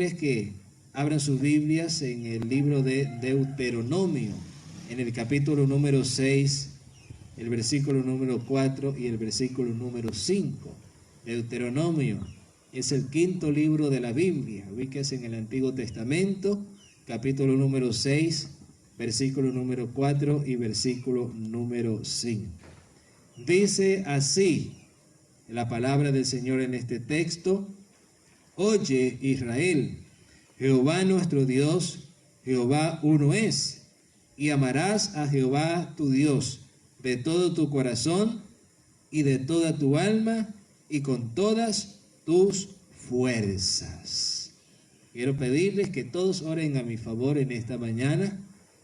pedirles que abran sus Biblias en el libro de Deuteronomio, en el capítulo número 6, el versículo número 4 y el versículo número 5. Deuteronomio es el quinto libro de la Biblia, ubíquese en el Antiguo Testamento, capítulo número 6, versículo número 4 y versículo número 5. Dice así la palabra del Señor en este texto: Oye, Israel, Jehová nuestro Dios, Jehová uno es, y amarás a Jehová tu Dios de todo tu corazón y de toda tu alma y con todas tus fuerzas. Quiero pedirles que todos oren a mi favor en esta mañana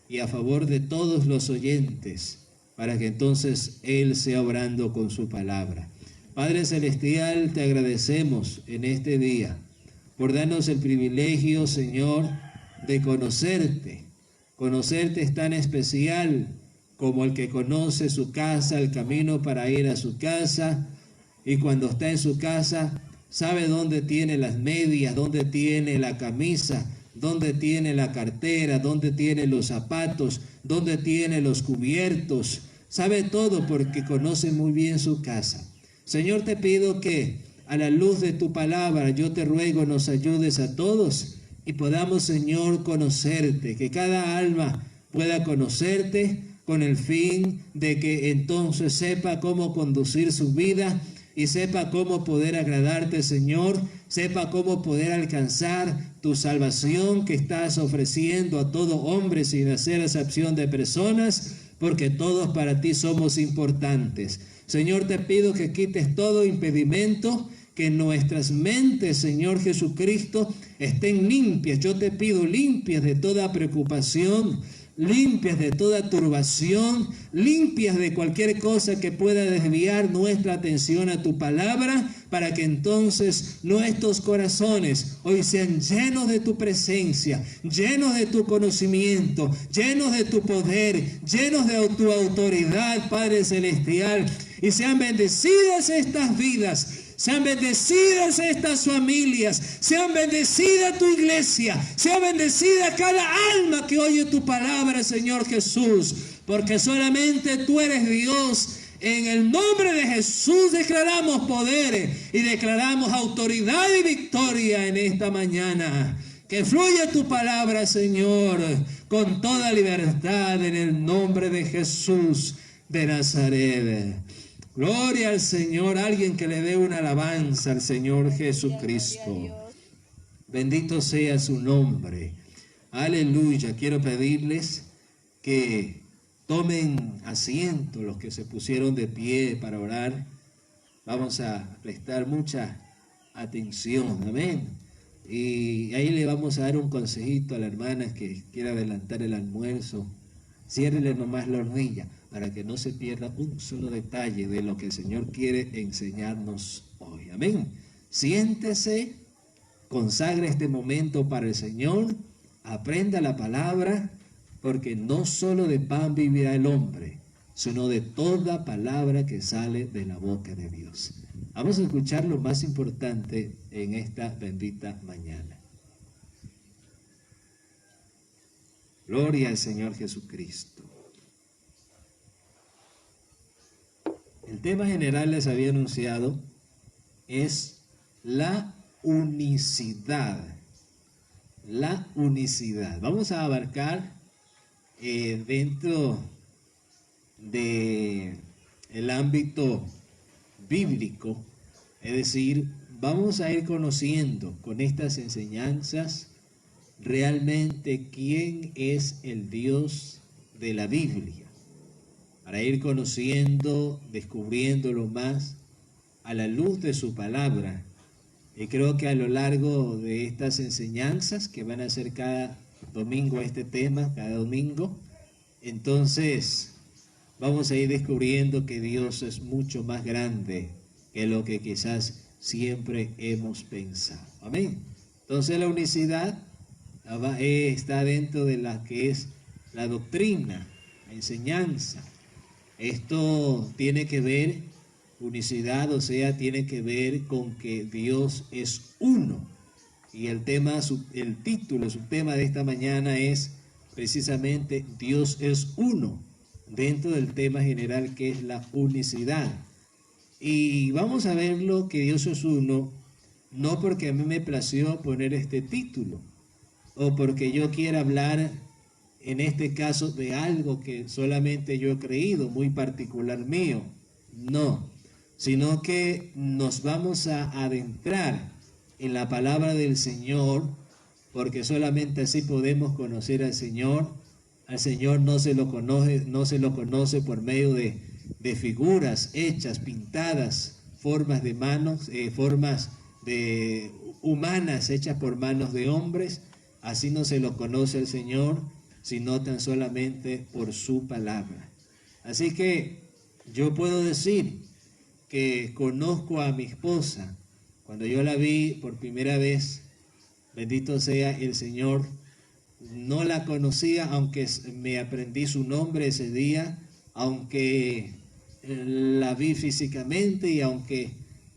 y a favor de todos los oyentes, para que entonces Él sea obrando con su palabra. Padre Celestial, te agradecemos en este día por darnos el privilegio, Señor, de conocerte. Conocerte es tan especial como el que conoce su casa, el camino para ir a su casa, y cuando está en su casa sabe dónde tiene las medias, dónde tiene la camisa, dónde tiene la cartera, dónde tiene los zapatos, dónde tiene los cubiertos. Sabe todo porque conoce muy bien su casa. Señor, te pido que a la luz de tu palabra, yo te ruego, nos ayudes a todos y podamos, Señor, conocerte, que cada alma pueda conocerte con el fin de que entonces sepa cómo conducir su vida y sepa cómo poder agradarte, Señor, sepa cómo poder alcanzar tu salvación que estás ofreciendo a todo hombre sin hacer excepción de personas, porque todos para ti somos importantes. Señor, te pido que quites todo impedimento, que nuestras mentes, Señor Jesucristo, estén limpias. Yo te pido limpias de toda preocupación, limpias de toda turbación, limpias de cualquier cosa que pueda desviar nuestra atención a tu palabra, para que entonces nuestros corazones hoy sean llenos de tu presencia, llenos de tu conocimiento, llenos de tu poder, llenos de tu autoridad, Padre Celestial, y sean bendecidas estas vidas. Sean bendecidas estas familias, sean bendecida tu iglesia, sea bendecida cada alma que oye tu palabra, Señor Jesús, porque solamente tú eres Dios. En el nombre de Jesús declaramos poder y declaramos autoridad y victoria en esta mañana. Que fluya tu palabra, Señor, con toda libertad en el nombre de Jesús de Nazaret. Gloria al Señor. Alguien que le dé una alabanza al Señor Jesucristo. Bendito sea su nombre. Aleluya. Quiero pedirles que tomen asiento los que se pusieron de pie para orar. Vamos a prestar mucha atención. Amén. Y ahí le vamos a dar un consejito a la hermana que quiera adelantar el almuerzo. Ciérrele nomás la hornilla para que no se pierda un solo detalle de lo que el Señor quiere enseñarnos hoy. Amén. Siéntese, consagre este momento para el Señor, aprenda la palabra, porque no solo de pan vivirá el hombre, sino de toda palabra que sale de la boca de Dios. Vamos a escuchar lo más importante en esta bendita mañana. Gloria al Señor Jesucristo. El tema general, les había anunciado, es la unicidad. La unicidad. Vamos a abarcar dentro del ámbito bíblico, es decir, vamos a ir conociendo con estas enseñanzas realmente quién es el Dios de la Biblia, para ir conociendo, descubriéndolo más a la luz de su palabra. Y creo que a lo largo de estas enseñanzas que van a hacer cada domingo este tema, cada domingo, entonces vamos a ir descubriendo que Dios es mucho más grande que lo que quizás siempre hemos pensado. Amén. Entonces la unicidad está dentro de la que es la doctrina, la enseñanza. Esto tiene que ver, unicidad, o sea, tiene que ver con que Dios es uno Y el título, subtema de esta mañana es precisamente Dios es uno, dentro del tema general que es la unicidad. Y vamos a verlo que Dios es uno, no porque a mí me plació poner este título, o porque yo quiera hablar en este caso de algo que solamente yo he creído, muy particular mío. No, sino que nos vamos a adentrar en la palabra del Señor, porque solamente así podemos conocer al Señor. Al Señor no se lo conoce por medio de figuras hechas, pintadas, formas de manos, formas de humanas hechas por manos de hombres. Así no se lo conoce al Señor, sino tan solamente por su palabra. Así que yo puedo decir que conozco a mi esposa. Cuando yo la vi por primera vez, bendito sea el Señor, no la conocía, aunque me aprendí su nombre ese día, aunque la vi físicamente y aunque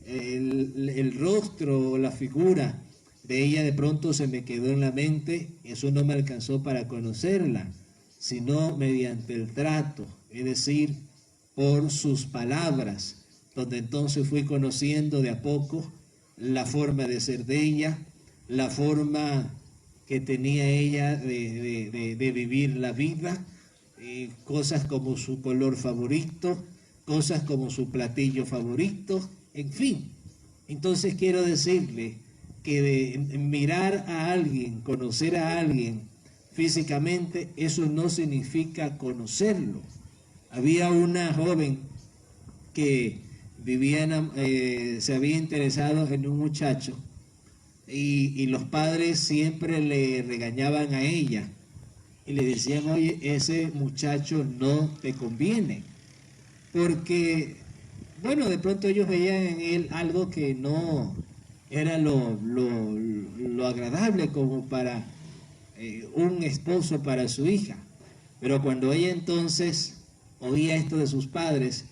el rostro o la figura de ella de pronto se me quedó en la mente, eso no me alcanzó para conocerla, sino mediante el trato, es decir, por sus palabras, donde entonces fui conociendo de a poco la forma de ser de ella, la forma que tenía ella de vivir la vida, cosas como su color favorito, cosas como su platillo favorito, en fin. Entonces quiero decirle que de mirar a alguien, conocer a alguien físicamente, eso no significa conocerlo. Había una joven que se había interesado en un muchacho y los padres siempre le regañaban a ella y le decían: oye, ese muchacho no te conviene, porque, bueno, de pronto ellos veían en él algo que no era lo agradable como para un esposo para su hija. Pero cuando ella entonces oía esto de sus padres,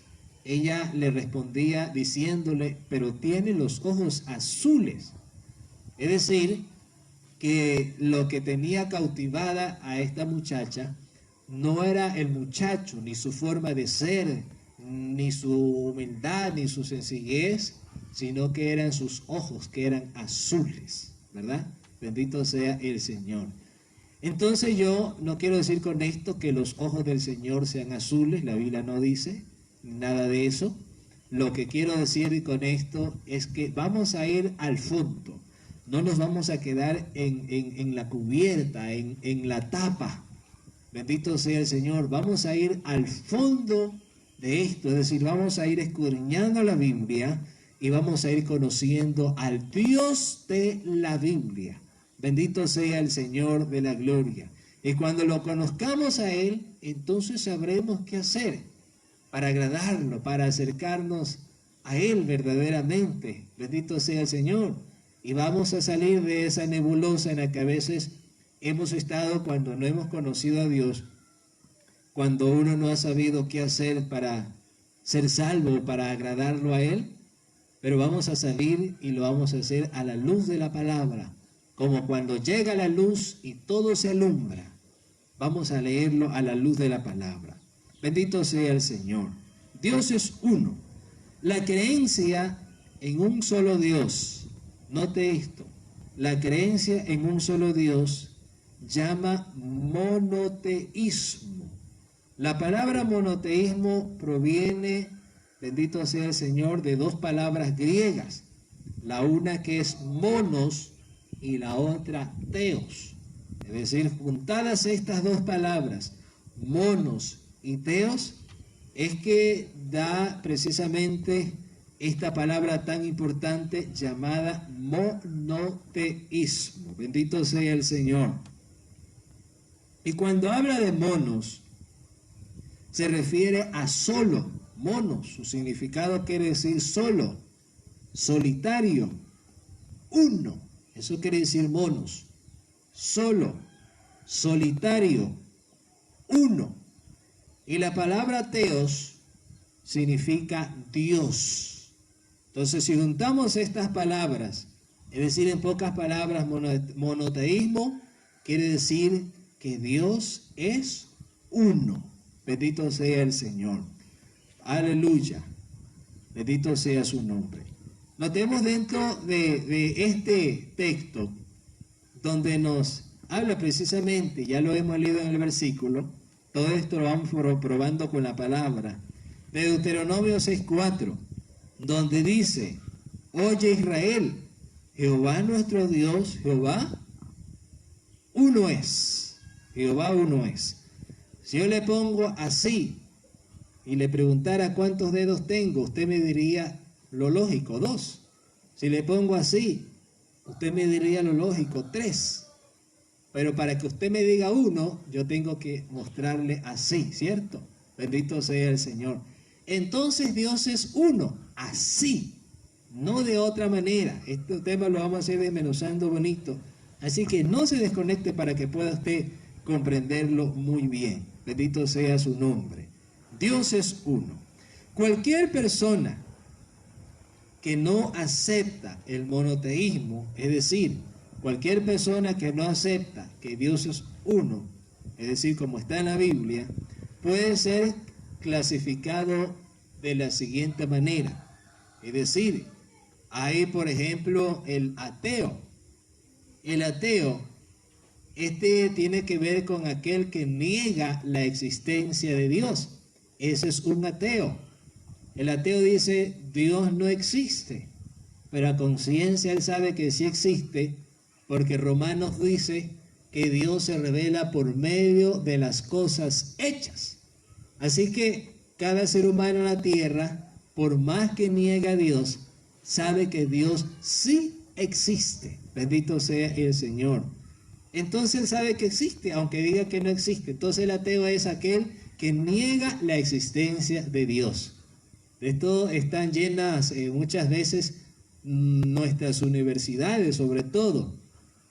ella le respondía diciéndole: pero tiene los ojos azules. Es decir, que lo que tenía cautivada a esta muchacha no era el muchacho, ni su forma de ser, ni su humildad, ni su sencillez, sino que eran sus ojos, que eran azules, ¿verdad? Bendito sea el Señor. Entonces yo no quiero decir con esto que los ojos del Señor sean azules, la Biblia no dice nada de eso. Lo que quiero decir con esto es que vamos a ir al fondo. No nos vamos a quedar en la cubierta, en la tapa. Bendito sea el Señor. Vamos a ir al fondo de esto, es decir, vamos a ir escudriñando la Biblia y vamos a ir conociendo al Dios de la Biblia. Bendito sea el Señor de la gloria. Y cuando lo conozcamos a Él, entonces sabremos qué hacer para agradarlo, para acercarnos a Él verdaderamente. Bendito sea el Señor. Y vamos a salir de esa nebulosa en la que a veces hemos estado cuando no hemos conocido a Dios, cuando uno no ha sabido qué hacer para ser salvo, para agradarlo a Él. Pero vamos a salir y lo vamos a hacer a la luz de la palabra, como cuando llega la luz y todo se alumbra. Vamos a leerlo a la luz de la palabra. Bendito sea el Señor. Dios es uno. La creencia en un solo Dios, note esto, la creencia en un solo Dios llama monoteísmo. La palabra monoteísmo proviene, bendito sea el Señor, de dos palabras griegas. La una que es monos y la otra teos. Es decir, juntadas estas dos palabras, monos y teos, es que da precisamente esta palabra tan importante llamada monoteísmo. Bendito sea el Señor. Y cuando habla de monos, se refiere a solo, monos. Su significado quiere decir solo, solitario, uno. Eso quiere decir monos. Solo, solitario, uno. Y la palabra teos significa Dios. Entonces, si juntamos estas palabras Es decir, en pocas palabras, monoteísmo quiere decir que Dios es uno. Bendito sea el Señor. Aleluya. Bendito sea su nombre. Notemos dentro de este texto, donde nos habla precisamente, ya lo hemos leído en el versículo, todo esto lo vamos probando con la palabra, de Deuteronomio 6:4, donde dice: oye Israel, Jehová nuestro Dios, Jehová uno es. Jehová uno es. Si yo le pongo así y le preguntara cuántos dedos tengo, usted me diría lo lógico, 2. Si le pongo así, usted me diría lo lógico, 3. Pero para que usted me diga 1, yo tengo que mostrarle así, ¿cierto? Bendito sea el Señor. Entonces Dios es uno, así, no de otra manera. Este tema lo vamos a ir desmenuzando bonito. Así que no se desconecte para que pueda usted comprenderlo muy bien. Bendito sea su nombre. Dios es uno. Cualquier persona que no acepta el monoteísmo, es decir, cualquier persona que no acepta que Dios es uno, es decir, como está en la Biblia, puede ser clasificado de la siguiente manera. Es decir, hay, por ejemplo, el ateo. El ateo, tiene que ver con aquel que niega la existencia de Dios. Ese es un ateo. El ateo dice, Dios no existe, pero a conciencia él sabe que sí existe, porque Romanos dice que Dios se revela por medio de las cosas hechas. Así que cada ser humano en la tierra, por más que niega a Dios, sabe que Dios sí existe. Bendito sea el Señor. Entonces él sabe que existe, aunque diga que no existe. Entonces el ateo es aquel que niega la existencia de Dios. De esto están llenas muchas veces nuestras universidades, sobre todo,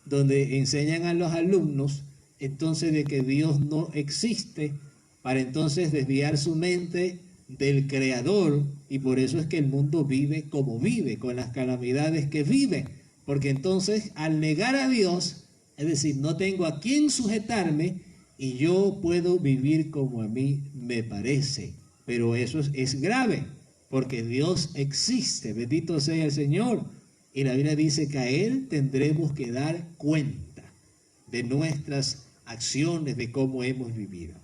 donde enseñan a los alumnos entonces de que Dios no existe, para entonces desviar su mente del Creador, y por eso es que el mundo vive como vive, con las calamidades que vive, porque entonces al negar a Dios, es decir, no tengo a quién sujetarme y yo puedo vivir como a mí me parece, pero eso es grave, porque Dios existe, bendito sea el Señor, y la Biblia dice que a Él tendremos que dar cuenta de nuestras acciones, de cómo hemos vivido.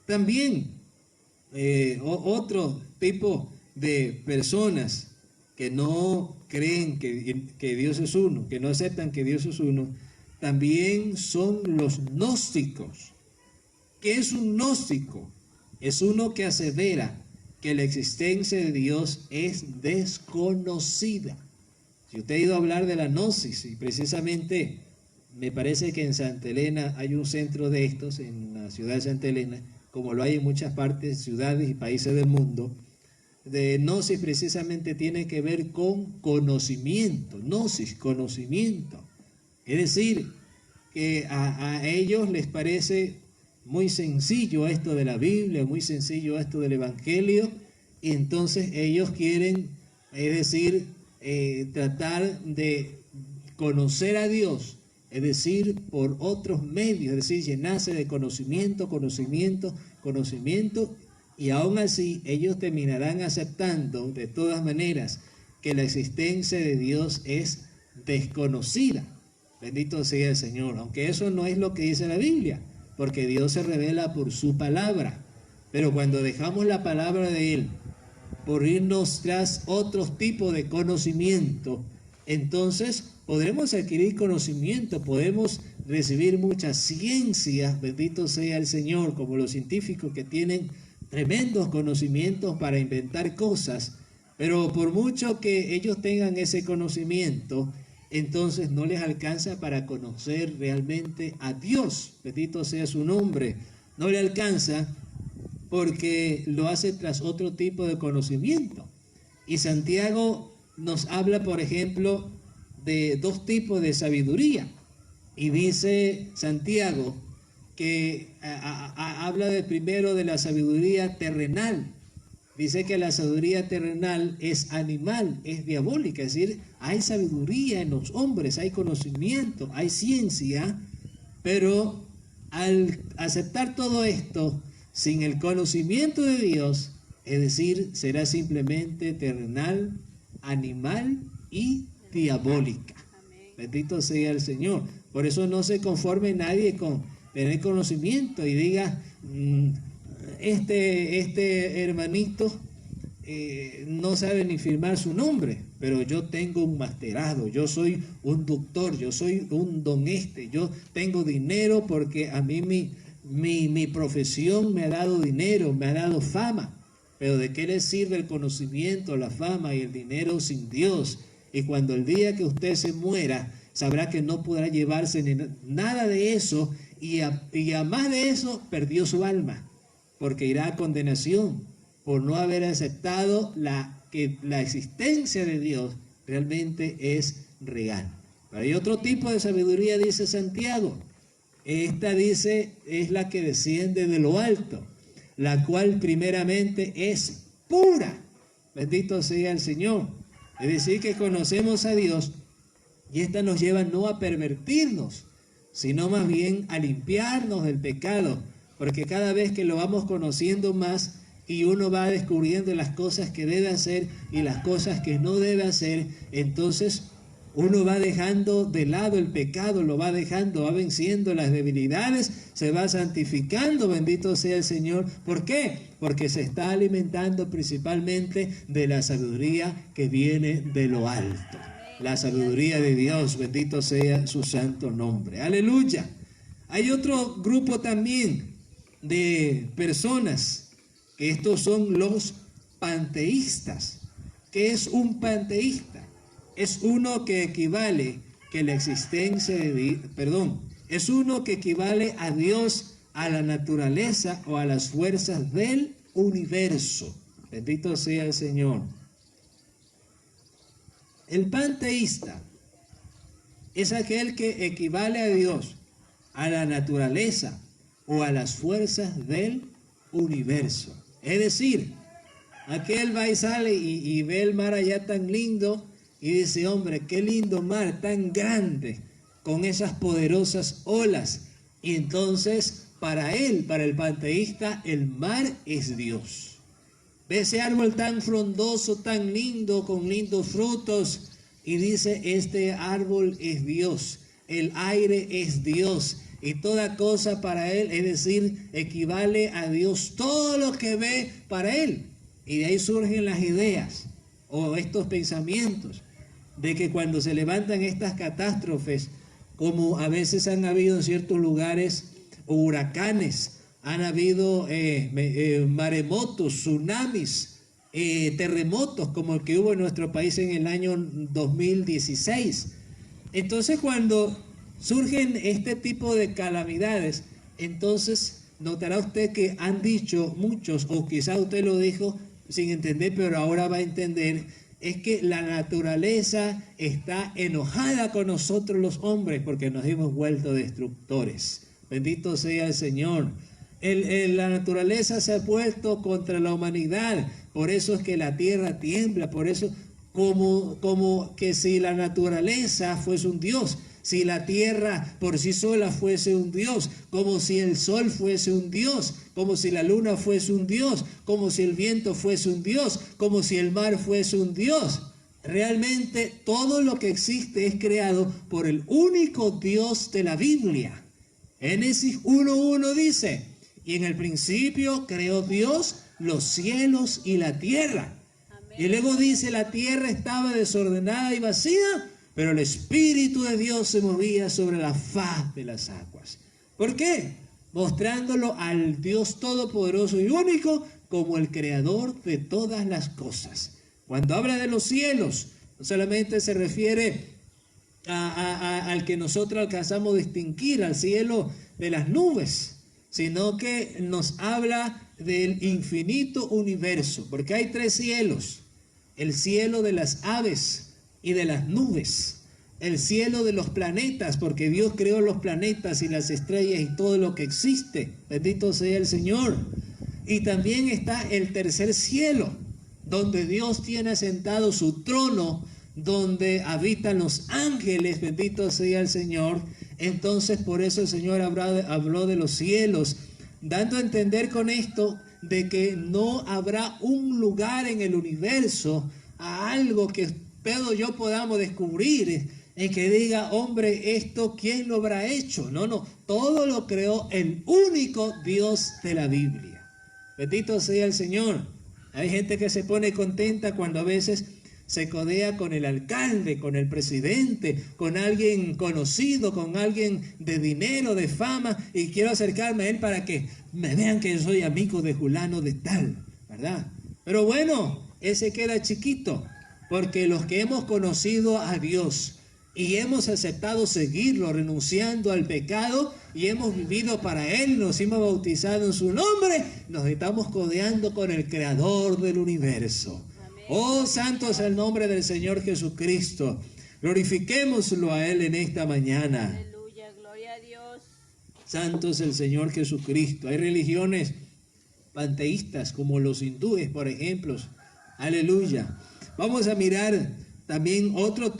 También otro tipo de personas que no creen que Dios es uno, que no aceptan que Dios es uno, también son los gnósticos. ¿Qué es un gnóstico? Es uno que asevera que la existencia de Dios es desconocida. Si usted ha ido a hablar de la gnosis, y precisamente me parece que en Santa Elena hay un centro de estos, en la ciudad de Santa Elena, como lo hay en muchas partes, ciudades y países del mundo, de gnosis precisamente tiene que ver con conocimiento, gnosis, conocimiento. Es decir, que a ellos les parece muy sencillo esto de la Biblia, muy sencillo esto del Evangelio, y entonces ellos quieren, es decir, tratar de conocer a Dios, es decir, por otros medios, es decir, llenarse de conocimiento, y aún así ellos terminarán aceptando de todas maneras que la existencia de Dios es desconocida. Bendito sea el Señor, aunque eso no es lo que dice la Biblia, porque Dios se revela por su palabra, pero cuando dejamos la palabra de Él por irnos tras otros tipos de conocimiento, entonces podremos adquirir conocimiento, podemos recibir muchas ciencias, bendito sea el Señor, como los científicos que tienen tremendos conocimientos para inventar cosas, pero por mucho que ellos tengan ese conocimiento, entonces no les alcanza para conocer realmente a Dios, bendito sea su nombre, no le alcanza porque lo hace tras otro tipo de conocimiento. Y Santiago nos habla, por ejemplo, de dos tipos de sabiduría. Y dice Santiago que habla primero de la sabiduría terrenal, dice que la sabiduría terrenal es animal, es diabólica, es decir, hay sabiduría en los hombres, hay conocimiento, hay ciencia, pero al aceptar todo esto sin el conocimiento de Dios, es decir, será simplemente terrenal, animal y diabólica. Bendito sea el Señor. Por eso no se conforme nadie con tener conocimiento y diga, este hermanito no sabe ni firmar su nombre, pero yo tengo un masterado, yo soy un doctor, yo soy un don yo tengo dinero porque a mí mi profesión me ha dado dinero, me ha dado fama. Pero ¿de qué le sirve el conocimiento, la fama y el dinero sin Dios? Y cuando el día que usted se muera, sabrá que no podrá llevarse nada de eso y a más de eso perdió su alma, porque irá a condenación por no haber aceptado que la existencia de Dios realmente es real. Pero hay otro tipo de sabiduría, dice Santiago. Esta dice es la que desciende de lo alto, la cual primeramente es pura. Bendito sea el Señor. Es decir, que conocemos a Dios y esta nos lleva no a pervertirnos, sino más bien a limpiarnos del pecado, porque cada vez que lo vamos conociendo más y uno va descubriendo las cosas que debe hacer y las cosas que no debe hacer, entonces uno va dejando de lado el pecado, lo va dejando, va venciendo las debilidades, se va santificando, bendito sea el Señor. ¿Por qué? Porque se está alimentando principalmente de la sabiduría que viene de lo alto. La sabiduría de Dios, bendito sea su santo nombre. Aleluya. Hay otro grupo también de personas, que estos son los panteístas. ¿Qué es un panteísta? Es uno que equivale que la existencia de es uno que equivale a Dios, a la naturaleza o a las fuerzas del universo. Bendito sea el Señor. El panteísta es aquel que equivale a Dios, a la naturaleza o a las fuerzas del universo. Es decir, aquel va y sale y ve el mar allá tan lindo y dice, hombre, qué lindo mar, tan grande, con esas poderosas olas. Y entonces, para él, para el panteísta, el mar es Dios. Ve ese árbol tan frondoso, tan lindo, con lindos frutos, y dice, este árbol es Dios, el aire es Dios, y toda cosa para él, es decir, equivale a Dios, todo lo que ve para él. Y de ahí surgen las ideas, o estos pensamientos, de que cuando se levantan estas catástrofes, como a veces han habido en ciertos lugares huracanes, han habido maremotos, tsunamis, terremotos como el que hubo en nuestro país en el año 2016. Entonces cuando surgen este tipo de calamidades, entonces notará usted que han dicho muchos, o quizás usted lo dijo sin entender, pero ahora va a entender, es que la naturaleza está enojada con nosotros los hombres porque nos hemos vuelto destructores. Bendito sea el Señor. La naturaleza se ha puesto contra la humanidad, por eso es que la tierra tiembla, por eso como que si la naturaleza fuese un Dios, si la tierra por sí sola fuese un Dios, como si el sol fuese un Dios, como si la luna fuese un Dios, como si el viento fuese un Dios, como si el mar fuese un Dios. Realmente todo lo que existe es creado por el único Dios de la Biblia. Génesis 1:1 dice, y en el principio creó Dios los cielos y la tierra. Amén. Y luego dice, la tierra estaba desordenada y vacía, pero el Espíritu de Dios se movía sobre la faz de las aguas. ¿Por qué? Mostrándolo al Dios todopoderoso y único como el creador de todas las cosas. Cuando habla de los cielos, no solamente se refiere al que nosotros alcanzamos a distinguir, al cielo de las nubes, sino que nos habla del infinito universo, porque hay tres cielos: el cielo de las aves y de las nubes, el cielo de los planetas, porque Dios creó los planetas y las estrellas y todo lo que existe, bendito sea el Señor, Y también está el tercer cielo, donde Dios tiene asentado su trono, donde habitan los ángeles, bendito sea el Señor. Entonces por eso el Señor habló de los cielos, dando a entender con esto de que no habrá un lugar en el universo, a algo que Pedro y yo podamos descubrir, en que diga, hombre, esto ¿quién lo habrá hecho? No, todo lo creó el único Dios de la Biblia. Bendito sea el Señor. Hay gente que se pone contenta cuando a veces se codea con el alcalde, con el presidente, con alguien conocido, con alguien de dinero, de fama, y quiero acercarme a él para que me vean que yo soy amigo de fulano de tal, ¿verdad? Pero bueno, ese queda chiquito, porque los que hemos conocido a Dios y hemos aceptado seguirlo, renunciando al pecado, y hemos vivido para Él, nos hemos bautizado en su nombre, nos estamos codeando con el Creador del universo. Oh, santo es el nombre del Señor Jesucristo. Glorifiquémoslo a Él en esta mañana. Aleluya, gloria a Dios. Santo es el Señor Jesucristo. Hay religiones panteístas como los hindúes, por ejemplo. Aleluya. Vamos a mirar también otro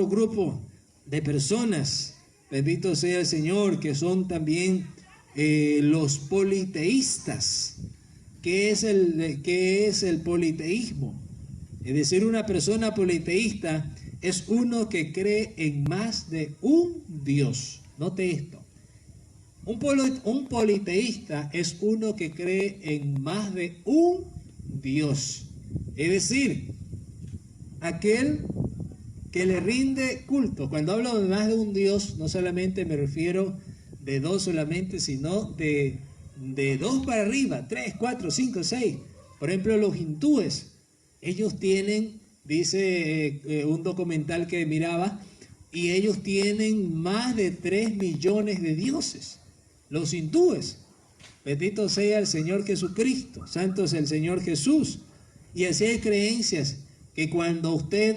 grupo de personas. Bendito sea el Señor, que son también los politeístas. ¿Qué es el politeísmo? Es decir, una persona politeísta es uno que cree en más de un Dios. Note esto. Un politeísta es uno que cree en más de un Dios. Es decir, aquel que le rinde culto. Cuando hablo de más de un Dios, no solamente me refiero de dos solamente, sino de dos para arriba, 3, 4, 5, 6. Por ejemplo, los hindúes, ellos tienen, dice un documental que miraba, y ellos tienen más de 3 millones de dioses. Los hindúes, bendito sea el Señor Jesucristo, santo es el Señor Jesús. Y así hay creencias que cuando usted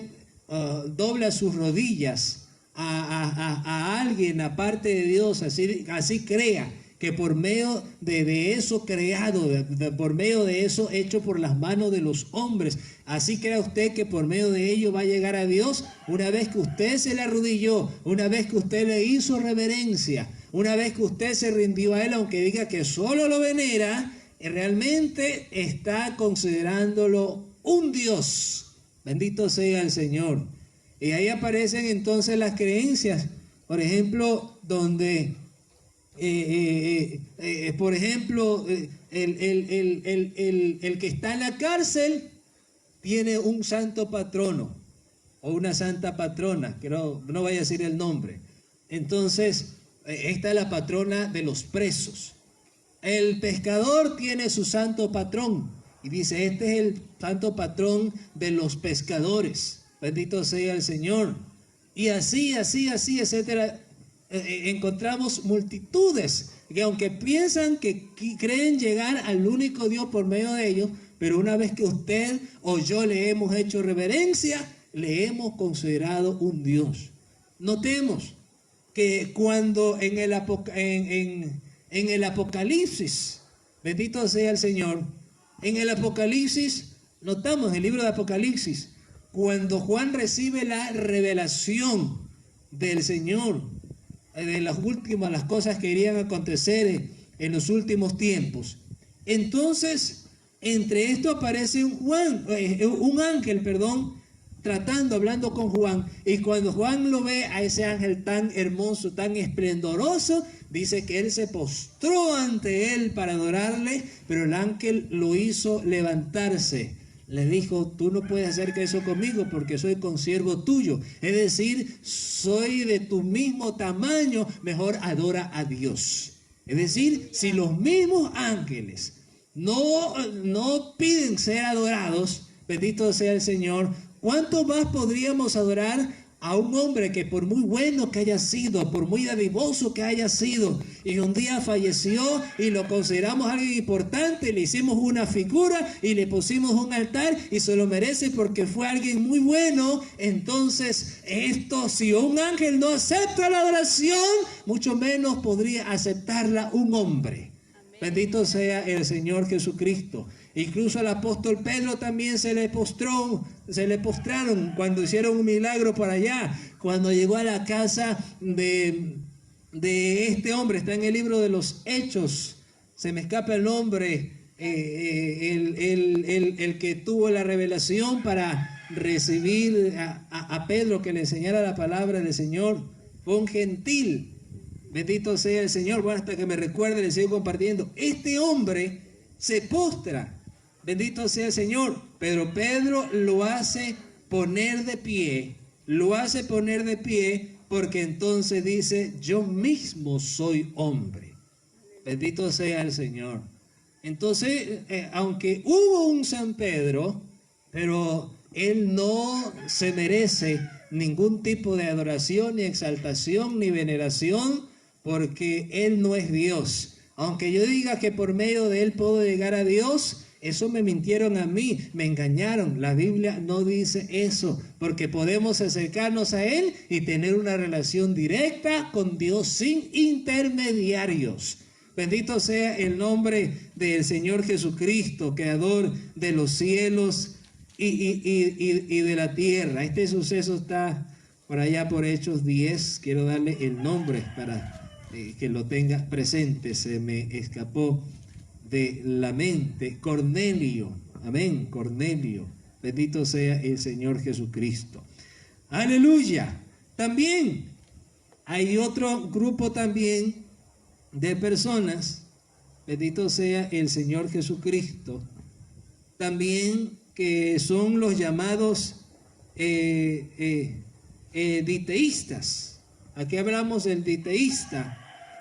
dobla sus rodillas a alguien aparte de Dios, así crea que por medio de eso creado, por medio de eso hecho por las manos de los hombres, así crea usted que por medio de ello va a llegar a Dios. Una vez que usted se le arrodilló, una vez que usted le hizo reverencia, una vez que usted se rindió a Él, aunque diga que solo lo venera, realmente está considerándolo un Dios. Bendito sea el Señor. Y ahí aparecen entonces las creencias, por ejemplo, donde por ejemplo, el que está en la cárcel tiene un santo patrono o una santa patrona, que no vaya a decir el nombre. Entonces, esta es la patrona de los presos. El pescador tiene su santo patrón y dice, este es el santo patrón de los pescadores. Bendito sea el Señor. Y así, etcétera. Encontramos multitudes que aunque piensan que creen llegar al único Dios por medio de ellos, pero una vez que usted o yo le hemos hecho reverencia, le hemos considerado un Dios. Notemos que cuando en el Apocalipsis, bendito sea el Señor, en el Apocalipsis, notamos en el libro de Apocalipsis, cuando Juan recibe la revelación del Señor, de las cosas que irían a acontecer en los últimos tiempos. Entonces, entre esto aparece un ángel, hablando con Juan, y cuando Juan lo ve a ese ángel tan hermoso, tan esplendoroso, dice que él se postró ante él para adorarle, pero el ángel lo hizo levantarse. Le dijo, tú no puedes hacer eso conmigo porque soy consiervo tuyo. Es decir, soy de tu mismo tamaño, mejor adora a Dios. Es decir, si los mismos ángeles no piden ser adorados, bendito sea el Señor, ¿cuánto más podríamos adorar a un hombre que por muy bueno que haya sido, por muy dadivoso que haya sido, y un día falleció y lo consideramos alguien importante, le hicimos una figura y le pusimos un altar y se lo merece porque fue alguien muy bueno? Entonces si un ángel no acepta la adoración, mucho menos podría aceptarla un hombre. Bendito sea el Señor Jesucristo. Incluso al apóstol Pedro también se le postraron cuando hicieron un milagro por allá, cuando llegó a la casa de este hombre. Está en el libro de los Hechos, se me escapa el nombre, el que tuvo la revelación para recibir a Pedro, que le enseñara la palabra del Señor, fue un gentil. Bendito sea el Señor. Bueno, hasta que me recuerde, le sigo compartiendo. Este hombre se postra. Bendito sea el Señor. Pero Pedro lo hace poner de pie. Lo hace poner de pie porque entonces dice: yo mismo soy hombre. Bendito sea el Señor. Entonces, aunque hubo un San Pedro, pero él no se merece ningún tipo de adoración, ni exaltación, ni veneración, porque él no es Dios. Aunque yo diga que por medio de él puedo llegar a Dios, eso me mintieron a mí, me engañaron. La Biblia no dice eso, porque podemos acercarnos a él y tener una relación directa con Dios sin intermediarios. Bendito sea el nombre del Señor Jesucristo, creador de los cielos y de la tierra. Este suceso está por allá por Hechos 10. Quiero darle el nombre para que lo tenga presente. Se me escapó de la mente. Cornelio. Amén, Cornelio. Bendito sea el Señor Jesucristo. Aleluya. También hay otro grupo también de personas, bendito sea el Señor Jesucristo, también que son los llamados diteístas. Aquí hablamos del diteísta,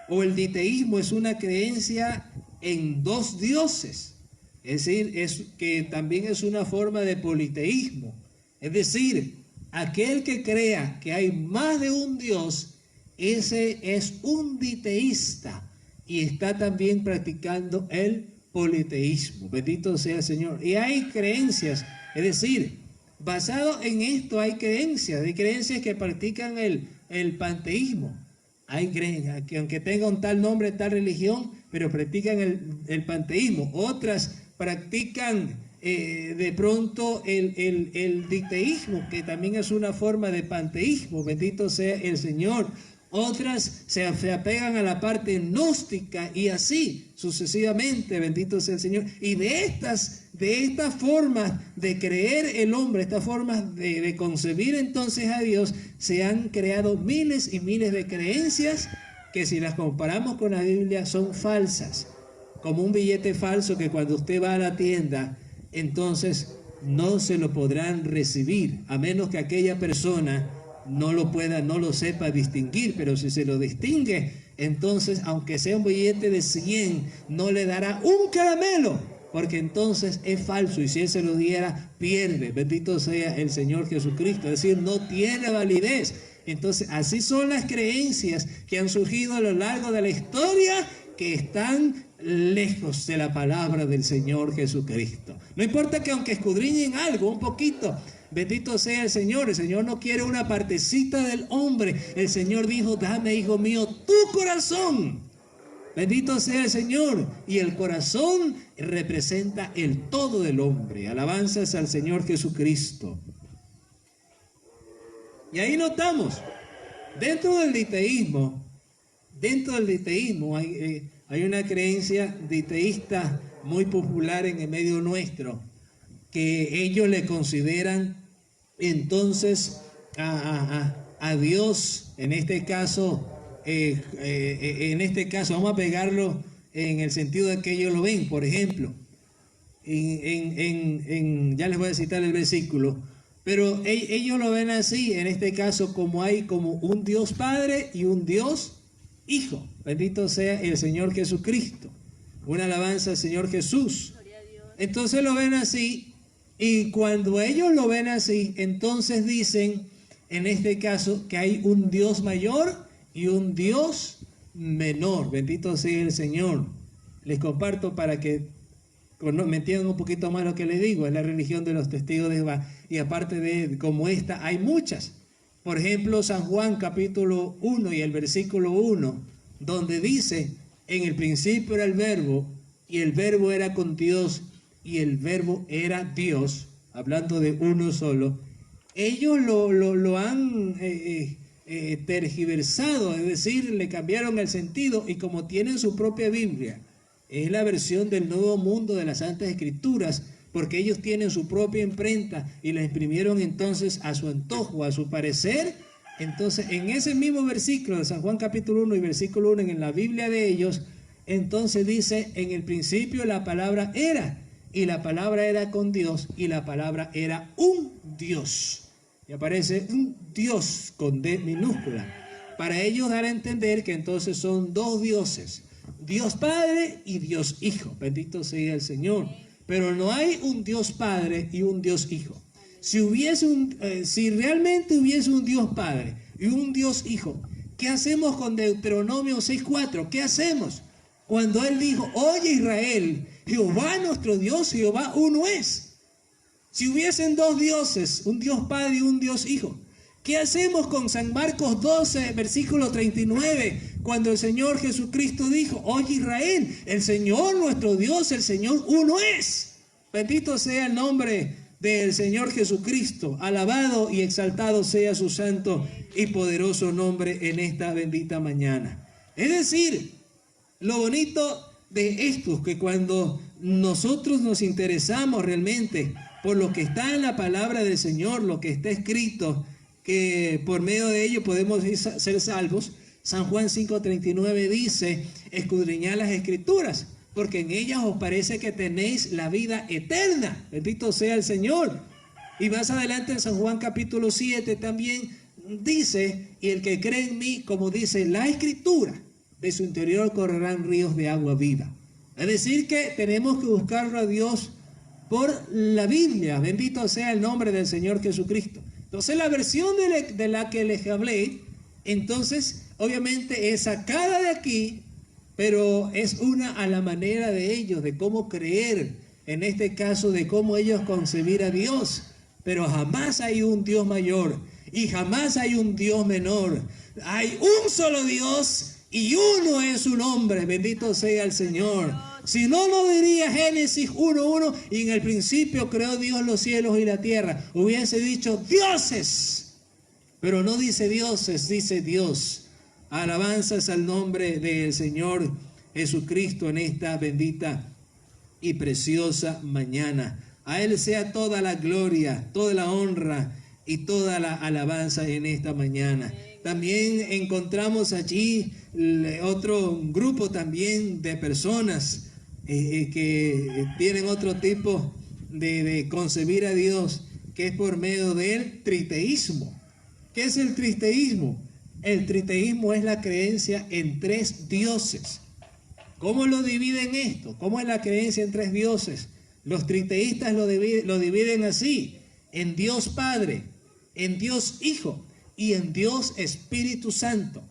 o el diteísmo es una creencia en dos dioses, es decir, que también es una forma de politeísmo. Es decir, aquel que crea que hay más de un Dios, ese es un diteísta y está también practicando el politeísmo. Bendito sea el Señor. Y hay creencias, es decir, basado en esto hay creencias que practican el panteísmo. Hay creencias que aunque tengan tal nombre, tal religión, pero practican el panteísmo. Otras practican de pronto el diteísmo, que también es una forma de panteísmo. Bendito sea el Señor. Otras se apegan a la parte gnóstica y así sucesivamente. Bendito sea el Señor. Y de estas formas de creer el hombre, estas formas de concebir entonces a Dios, se han creado miles y miles de creencias que, si las comparamos con la Biblia, son falsas. Como un billete falso que cuando usted va a la tienda, entonces no se lo podrán recibir, a menos que aquella persona no lo sepa distinguir. Pero si se lo distingue, entonces aunque sea un billete de 100, no le dará un caramelo, porque entonces es falso, y si él se lo diera, pierde. Bendito sea el Señor Jesucristo, es decir, no tiene validez. Entonces así son las creencias que han surgido a lo largo de la historia, que están lejos de la palabra del Señor Jesucristo. No importa que aunque escudriñen algo, un poquito, bendito sea el Señor no quiere una partecita del hombre. El Señor dijo: dame, hijo mío, tu corazón. Bendito sea el Señor. Y el corazón representa el todo del hombre. Alabanzas al Señor Jesucristo. Y ahí notamos, dentro del diteísmo hay una creencia diteísta muy popular en el medio nuestro, que ellos le consideran entonces a Dios, en este caso vamos a pegarlo en el sentido de que ellos lo ven. Por ejemplo, ya les voy a citar el versículo, pero ellos lo ven así, en este caso, como hay como un Dios Padre y un Dios Hijo. Bendito sea el Señor Jesucristo. Una alabanza al Señor Jesús. Entonces lo ven así, y cuando ellos lo ven así, entonces dicen, en este caso, que hay un Dios mayor y un Dios menor. Bendito sea el Señor. Les comparto para que me entiendan un poquito más lo que les digo. Es la religión de los testigos de Jehová, y aparte de como esta hay muchas. Por ejemplo, San Juan capítulo 1 y el versículo 1, donde dice: en el principio era el verbo, y el verbo era con Dios, y el verbo era Dios, hablando de uno solo, ellos lo han tergiversado, es decir, le cambiaron el sentido, y como tienen su propia Biblia, es la versión del Nuevo Mundo de las Santas Escrituras, porque ellos tienen su propia imprenta y la imprimieron entonces a su antojo, a su parecer. Entonces, en ese mismo versículo de San Juan capítulo 1 y versículo 1 en la Biblia de ellos, entonces dice, en el principio la palabra era, y la palabra era con Dios, y la palabra era un Dios. Y aparece un Dios con D minúscula, para ellos dar a entender que entonces son dos dioses, Dios Padre y Dios Hijo. Bendito sea el Señor. Pero no hay un Dios Padre y un Dios Hijo. Si realmente hubiese un Dios Padre y un Dios Hijo, ¿qué hacemos con Deuteronomio 6:4? ¿Qué hacemos? Cuando Él dijo, oye Israel, Jehová nuestro Dios, Jehová uno es. Si hubiesen dos dioses, un Dios Padre y un Dios Hijo, ¿qué hacemos con San Marcos 12, versículo 39, cuando el Señor Jesucristo dijo, oye Israel, el Señor nuestro Dios, el Señor uno es? Bendito sea el nombre del Señor Jesucristo, alabado y exaltado sea su santo y poderoso nombre en esta bendita mañana. Es decir, lo bonito de esto es que cuando nosotros nos interesamos realmente por lo que está en la palabra del Señor, lo que está escrito, que por medio de ello podemos ser salvos, San Juan 5:39 dice, escudriñad las Escrituras, porque en ellas os parece que tenéis la vida eterna. Bendito sea el Señor. Y más adelante en San Juan capítulo 7 también dice, y el que cree en mí, como dice la Escritura, de su interior correrán ríos de agua viva. Es decir que tenemos que buscarlo a Dios por la Biblia. Bendito sea el nombre del Señor Jesucristo. Entonces la versión de la que les hablé, entonces obviamente es sacada de aquí, pero es una a la manera de ellos, de cómo creer, en este caso de cómo ellos concebir a Dios. Pero jamás hay un Dios mayor y jamás hay un Dios menor. Hay un solo Dios y uno es su nombre. Bendito sea el Señor. Si no, no diría Génesis 1:1, y en el principio creó Dios los cielos y la tierra. Hubiese dicho dioses, pero no dice dioses, dice Dios. Alabanzas al nombre del Señor Jesucristo en esta bendita y preciosa mañana. A Él sea toda la gloria, toda la honra y toda la alabanza en esta mañana. También encontramos allí otro grupo también de personas que tienen otro tipo de concebir a Dios, que es por medio del triteísmo. ¿Qué es el triteísmo? El triteísmo es la creencia en tres dioses. ¿Cómo lo dividen esto? ¿Cómo es la creencia en tres dioses? Los triteístas lo dividen así: en Dios Padre, en Dios Hijo y en Dios Espíritu Santo.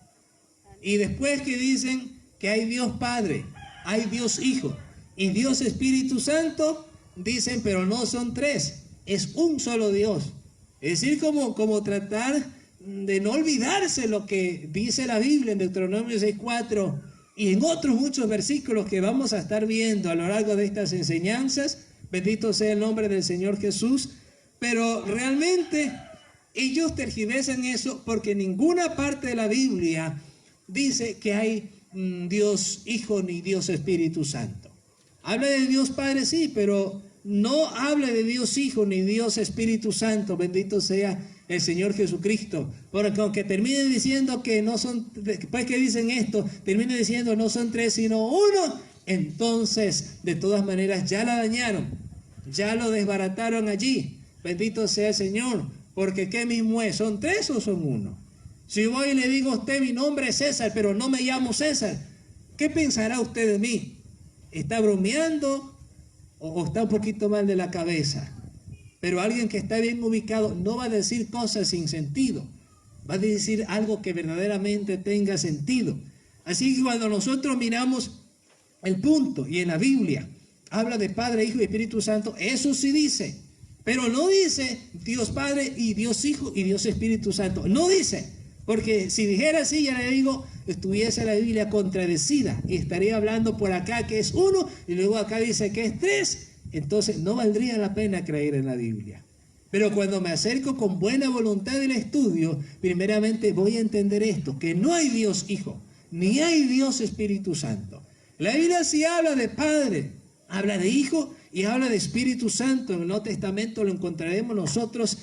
Y después que dicen que hay Dios Padre, hay Dios Hijo y Dios Espíritu Santo, dicen, pero no son tres, es un solo Dios. Es decir, como tratar de no olvidarse lo que dice la Biblia en Deuteronomio 6:4 y en otros muchos versículos que vamos a estar viendo a lo largo de estas enseñanzas. Bendito sea el nombre del Señor Jesús. Pero realmente ellos tergiversan eso, porque ninguna parte de la Biblia dice que hay Dios Hijo ni Dios Espíritu Santo. Habla de Dios Padre, sí, pero no habla de Dios Hijo ni Dios Espíritu Santo. Bendito sea el Señor Jesucristo. Porque aunque terminen diciendo que no son, después que dicen esto, terminen diciendo no son tres sino uno, entonces de todas maneras ya la dañaron, ya lo desbarataron allí. Bendito sea el Señor, porque ¿qué mismo es? ¿Son tres o son uno? Si voy y le digo a usted, mi nombre es César, pero no me llamo César, ¿qué pensará usted de mí? ¿Está bromeando o está un poquito mal de la cabeza? Pero alguien que está bien ubicado no va a decir cosas sin sentido, va a decir algo que verdaderamente tenga sentido. Así que cuando nosotros miramos el punto, y en la Biblia habla de Padre, Hijo y Espíritu Santo, eso sí dice, pero no dice Dios Padre y Dios Hijo y Dios Espíritu Santo, no dice, Porque si dijera así, ya le digo, estuviese la Biblia contradecida y estaría hablando por acá que es uno y luego acá dice que es tres. Entonces no valdría la pena creer en la Biblia. Pero cuando me acerco con buena voluntad del estudio, primeramente voy a entender esto, que no hay Dios Hijo, ni hay Dios Espíritu Santo. La Biblia sí habla de Padre, habla de Hijo y habla de Espíritu Santo. En el Nuevo Testamento lo encontraremos nosotros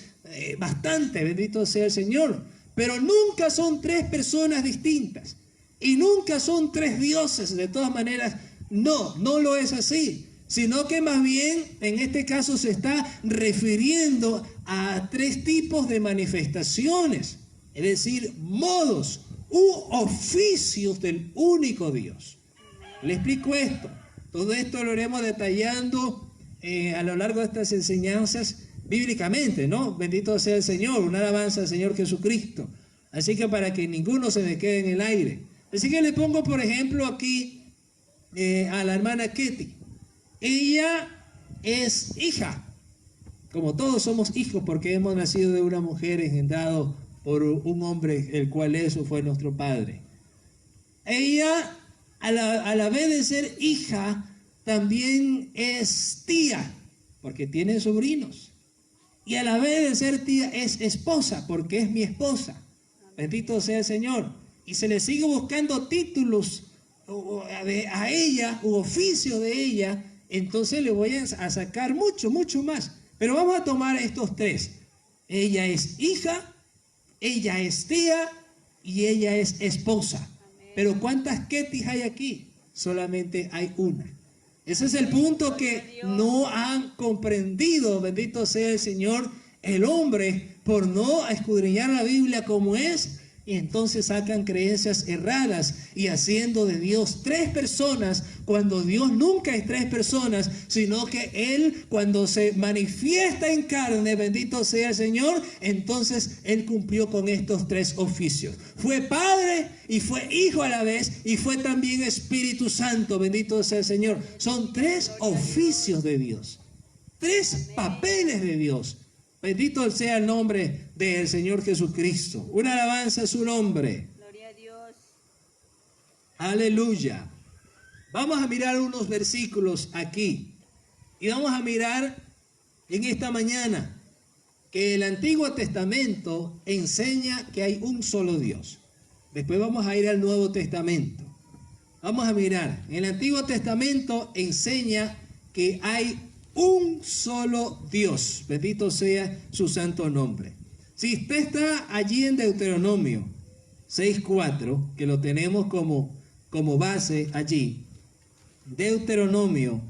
bastante, bendito sea el Señor. Pero nunca son tres personas distintas y nunca son tres dioses. De todas maneras, no lo es así, sino que más bien en este caso se está refiriendo a tres tipos de manifestaciones, es decir, modos u oficios del único Dios. Le explico esto. Todo esto lo iremos detallando a lo largo de estas enseñanzas bíblicamente, ¿no? Bendito sea el Señor, una alabanza al Señor Jesucristo. Así que para que ninguno se me quede en el aire. Así que le pongo, por ejemplo, aquí a la hermana Ketty. Ella es hija, como todos somos hijos, porque hemos nacido de una mujer engendrado por un hombre, el cual eso fue nuestro padre. Ella, a la vez de ser hija, también es tía, porque tiene sobrinos. Y a la vez de ser tía es esposa, porque es mi esposa. Bendito sea el Señor. Y se le sigue buscando títulos a ella, u oficio de ella. Entonces le voy a sacar mucho más. Pero vamos a tomar estos tres. Ella es hija, ella es tía y ella es esposa. Amén. Pero ¿cuántas Ketis hay aquí? Solamente hay una. Ese es el punto que no han comprendido, bendito sea el Señor, el hombre, por no escudriñar la Biblia como es, y entonces sacan creencias erradas y haciendo de Dios tres personas, cuando Dios nunca es tres personas, sino que Él cuando se manifiesta en carne, bendito sea el Señor, entonces Él cumplió con estos tres oficios. Fue Padre y fue Hijo a la vez y fue también Espíritu Santo, bendito sea el Señor. Son tres oficios de Dios, tres papeles de Dios. Bendito sea el nombre del Señor Jesucristo. Una alabanza a su nombre. Gloria a Dios. Aleluya. Vamos a mirar unos versículos aquí. Y vamos a mirar en esta mañana que el Antiguo Testamento enseña que hay un solo Dios. Después vamos a ir al Nuevo Testamento. Vamos a mirar. En el Antiguo Testamento enseña que hay un solo Dios, bendito sea su santo nombre. Si usted está allí en Deuteronomio 6:4, que lo tenemos como base allí, Deuteronomio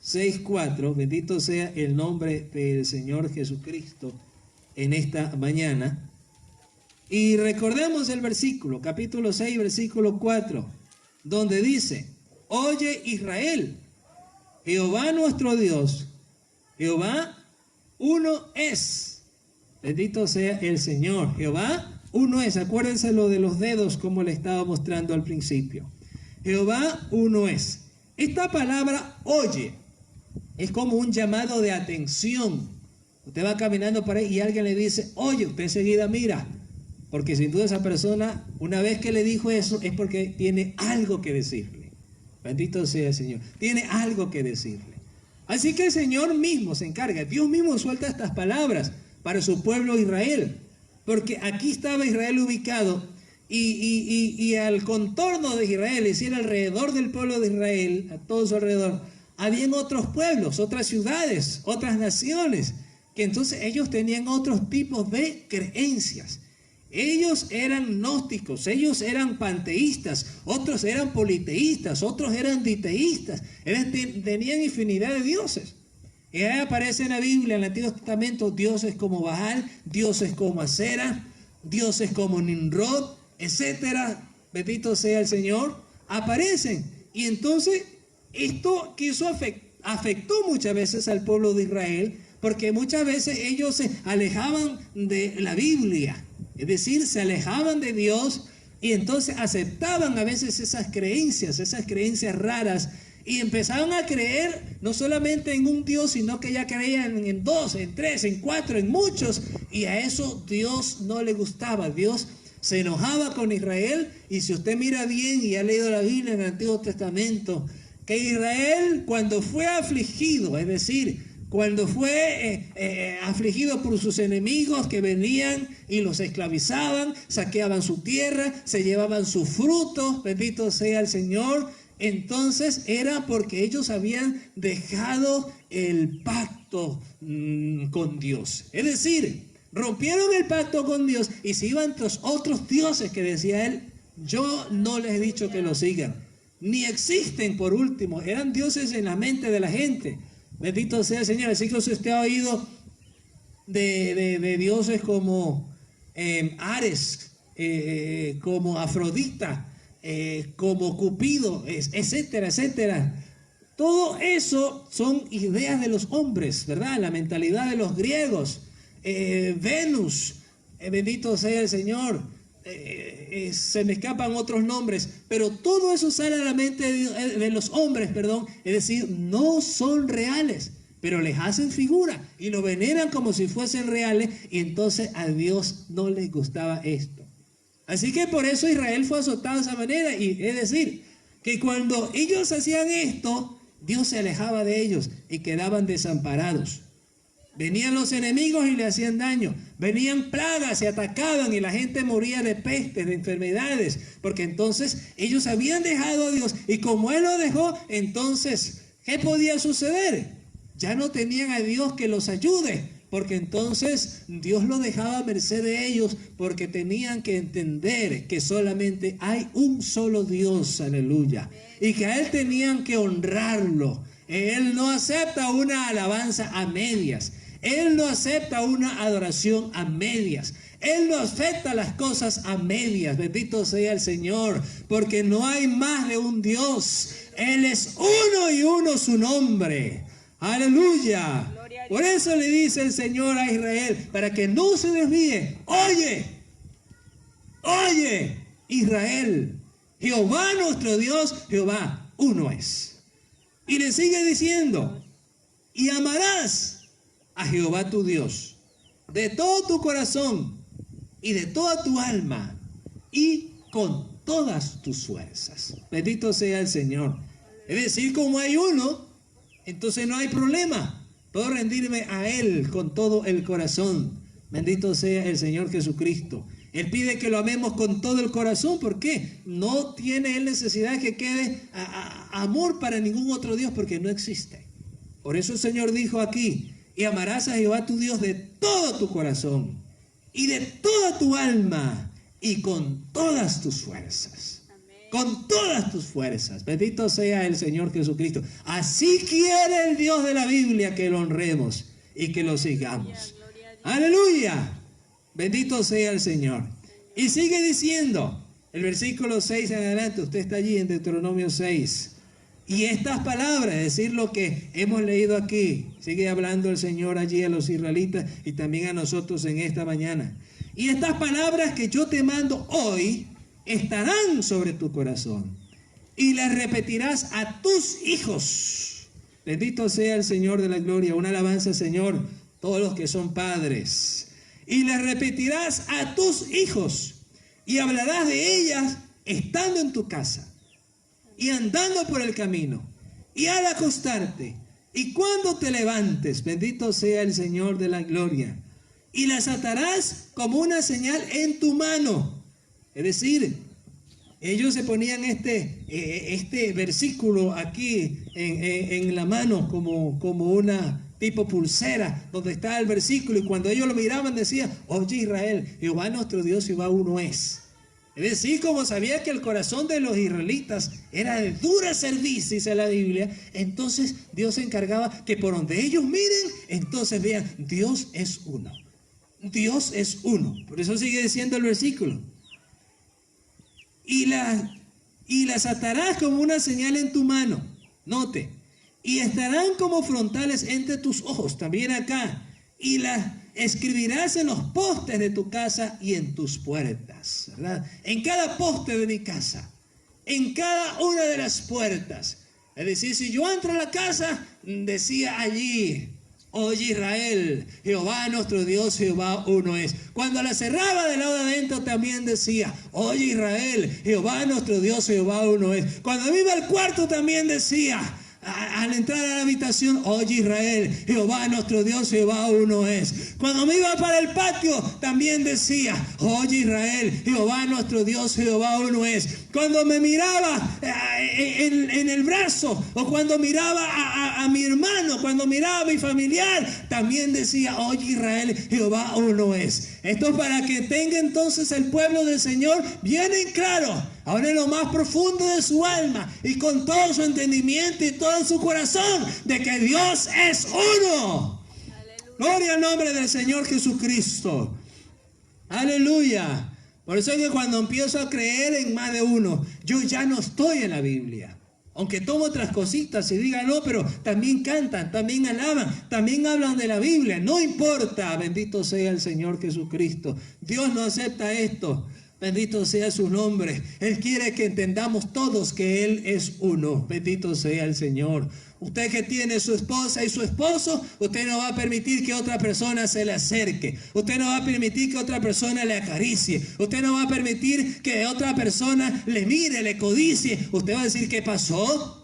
6:4, bendito sea el nombre del Señor Jesucristo en esta mañana. Y recordemos el versículo, capítulo 6, versículo 4, donde dice: oye Israel, Jehová nuestro Dios, Jehová uno es. Bendito sea el Señor. Jehová uno es. Acuérdense lo de los dedos como le estaba mostrando al principio. Jehová uno es. Esta palabra oye es como un llamado de atención. Usted va caminando por ahí y alguien le dice oye, usted enseguida mira. Porque sin duda esa persona, una vez que le dijo eso, es porque tiene algo que decirle. Bendito sea el Señor. Tiene algo que decirle. Así que el Señor mismo se encarga. Dios mismo suelta estas palabras para su pueblo Israel. Porque aquí estaba Israel ubicado. Y al contorno de Israel, es decir, alrededor del pueblo de Israel, a todo su alrededor, habían otros pueblos, otras ciudades, otras naciones. Que entonces ellos tenían otros tipos de creencias. Ellos eran gnósticos, ellos eran panteístas, otros eran politeístas, otros eran diteístas, tenían infinidad de dioses. Y ahí aparece en la Biblia, en el Antiguo Testamento, dioses como Baal, dioses como Acera, dioses como Nimrod, etcétera. Bendito sea el Señor, aparecen. Y entonces esto afectó muchas veces al pueblo de Israel, porque muchas veces ellos se alejaban de la Biblia. Es decir, se alejaban de Dios y entonces aceptaban a veces esas creencias raras y empezaban a creer no solamente en un Dios, sino que ya creían en dos, en tres, en cuatro, en muchos. Y a eso Dios no le gustaba. Dios se enojaba con Israel. Y si usted mira bien y ha leído la Biblia en el Antiguo Testamento, que Israel cuando fue afligido, es decir, cuando fue afligido por sus enemigos que venían y los esclavizaban, saqueaban su tierra, se llevaban sus frutos, bendito sea el Señor, entonces era porque ellos habían dejado el pacto con Dios. Es decir, rompieron el pacto con Dios y se iban tras otros dioses que decía él, yo no les he dicho que lo sigan. Ni existen, por último, eran dioses en la mente de la gente. Bendito sea el Señor. Así que usted ha oído de dioses como Ares, como Afrodita, como Cupido, etcétera, etcétera. Todo eso son ideas de los hombres, ¿verdad? La mentalidad de los griegos. Venus, bendito sea el Señor. Se me escapan otros nombres, pero todo eso sale a la mente de los hombres, perdón, es decir, no son reales, pero les hacen figura y lo veneran como si fuesen reales, y entonces a Dios no les gustaba esto. Así que por eso Israel fue azotado de esa manera, y es decir, que cuando ellos hacían esto, Dios se alejaba de ellos y quedaban desamparados. Venían los enemigos y le hacían daño. Venían plagas y atacaban y la gente moría de pestes, de enfermedades. Porque entonces ellos habían dejado a Dios. Y como Él lo dejó, entonces, ¿qué podía suceder? Ya no tenían a Dios que los ayude. Porque entonces Dios lo dejaba a merced de ellos. Porque tenían que entender que solamente hay un solo Dios, aleluya. Y que a Él tenían que honrarlo. Él no acepta una alabanza a medias. Él no acepta una adoración a medias. Él no acepta las cosas a medias. Bendito sea el Señor, porque no hay más de un Dios. Él es uno y uno su nombre. Aleluya. Por eso le dice el Señor a Israel, para que no se desvíe. Oye, oye, Israel, Jehová nuestro Dios, Jehová uno es. Y le sigue diciendo, y amarás a Jehová tu Dios de todo tu corazón y de toda tu alma y con todas tus fuerzas. Bendito sea el Señor. Es decir, como hay uno, entonces no hay problema. Puedo rendirme a Él con todo el corazón. Bendito sea el Señor Jesucristo. Él pide que lo amemos con todo el corazón. ¿Por qué? No tiene Él necesidad que quede amor para ningún otro Dios, porque no existe. Por eso el Señor dijo aquí, y amarás a Jehová tu Dios de todo tu corazón y de toda tu alma y con todas tus fuerzas. Amén. Con todas tus fuerzas. Bendito sea el Señor Jesucristo. Así quiere el Dios de la Biblia que lo honremos y que lo sigamos. Aleluya. Bendito sea el Señor. Y sigue diciendo, el versículo 6 en adelante, usted está allí en Deuteronomio 6. Y estas palabras, es decir, lo que hemos leído aquí, sigue hablando el Señor allí a los israelitas y también a nosotros en esta mañana. Y estas palabras que yo te mando hoy estarán sobre tu corazón y las repetirás a tus hijos. Bendito sea el Señor de la gloria. Una alabanza, Señor, todos los que son padres. Y las repetirás a tus hijos y hablarás de ellas estando en tu casa y andando por el camino, y al acostarte, y cuando te levantes, bendito sea el Señor de la gloria, y las atarás como una señal en tu mano. Es decir, ellos se ponían este versículo aquí en la mano como una tipo pulsera, donde está el versículo, y cuando ellos lo miraban decían, oye Israel, Jehová nuestro Dios, Jehová uno es. Es decir, como sabía que el corazón de los israelitas era de dura cerviz, dice la Biblia, entonces Dios se encargaba que por donde ellos miren, entonces vean, Dios es uno. Dios es uno. Por eso sigue diciendo el versículo. Y las atarás como una señal en tu mano. Note. Y estarán como frontales entre tus ojos, también acá. Y las escribirás en los postes de tu casa y en tus puertas, ¿verdad? En cada poste de mi casa, en cada una de las puertas. Es decir, si yo entro a la casa, decía allí, Oye Israel, Jehová nuestro Dios, Jehová uno es. Cuando la cerraba del lado de adentro también decía, oye Israel, Jehová nuestro Dios, Jehová uno es. Cuando iba al cuarto también decía, al entrar a la habitación, oye Israel, Jehová nuestro Dios, Jehová uno es. Cuando me iba para el patio también decía, oye Israel, Jehová nuestro Dios, Jehová uno es. Cuando me miraba en el brazo, o cuando miraba a mi hermano, cuando miraba a mi familiar, también decía, oye Israel, Jehová uno es. Esto es para que tenga entonces el pueblo del Señor bien en claro, ahora en lo más profundo de su alma y con todo su entendimiento y todo su corazón, de que Dios es uno. Aleluya. Gloria al nombre del Señor Jesucristo. Aleluya. Por eso es que cuando empiezo a creer en más de uno, yo ya no estoy en la Biblia. Aunque tomo otras cositas y digan, no, pero también cantan, también alaban, también hablan de la Biblia. No importa, bendito sea el Señor Jesucristo. Dios no acepta esto. Bendito sea su nombre. Él quiere que entendamos todos que Él es uno. Bendito sea el Señor. Usted que tiene su esposa y su esposo, usted no va a permitir que otra persona se le acerque. Usted no va a permitir que otra persona le acaricie. Usted no va a permitir que otra persona le mire, le codicie. Usted va a decir, ¿qué pasó?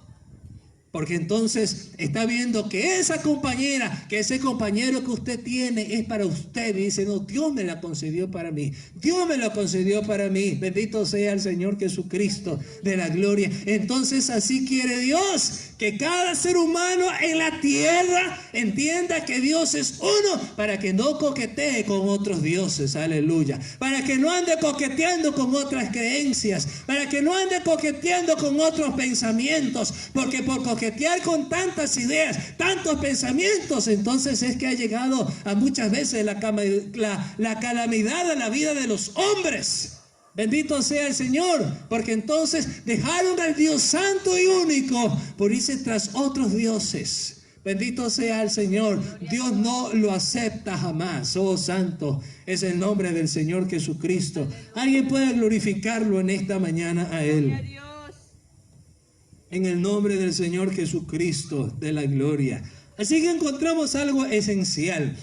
Porque entonces está viendo que esa compañera, que ese compañero que usted tiene es para usted. Y dice, no, Dios me la concedió para mí. Dios me lo concedió para mí. Bendito sea el Señor Jesucristo de la gloria. Entonces así quiere Dios que cada ser humano en la tierra entienda que Dios es uno, para que no coquetee con otros dioses. Aleluya. Para que no ande coqueteando con otras creencias. Para que no ande coqueteando con otros pensamientos. Porque por coquetear con tantas ideas, tantos pensamientos, entonces es que ha llegado a muchas veces la calamidad a la vida de los hombres. Bendito sea el Señor, porque entonces dejaron al Dios santo y único por irse tras otros dioses. Bendito sea el Señor. Dios no lo acepta jamás. Oh, santo es el nombre del Señor Jesucristo. Alguien puede glorificarlo en esta mañana a Él. En el nombre del Señor Jesucristo de la gloria. Así que encontramos algo esencial.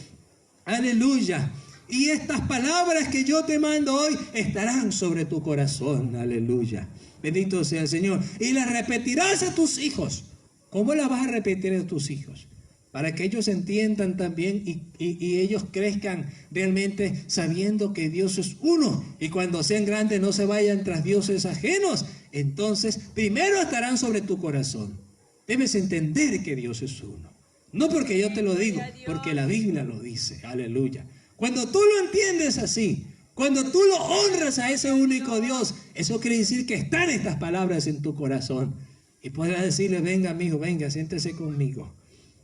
Aleluya. Y estas palabras que yo te mando hoy estarán sobre tu corazón. Aleluya. Bendito sea el Señor. Y las repetirás a tus hijos. ¿Cómo las vas a repetir a tus hijos? Para que ellos entiendan también y ellos crezcan realmente sabiendo que Dios es uno. Y cuando sean grandes no se vayan tras dioses ajenos. Entonces primero estarán sobre tu corazón. Debes entender que Dios es uno. No porque yo te lo digo, porque la Biblia lo dice. Aleluya. Cuando tú lo entiendes así, cuando tú lo honras a ese único Dios, eso quiere decir que están estas palabras en tu corazón. Y podrás decirle, venga, amigo, venga, siéntese conmigo.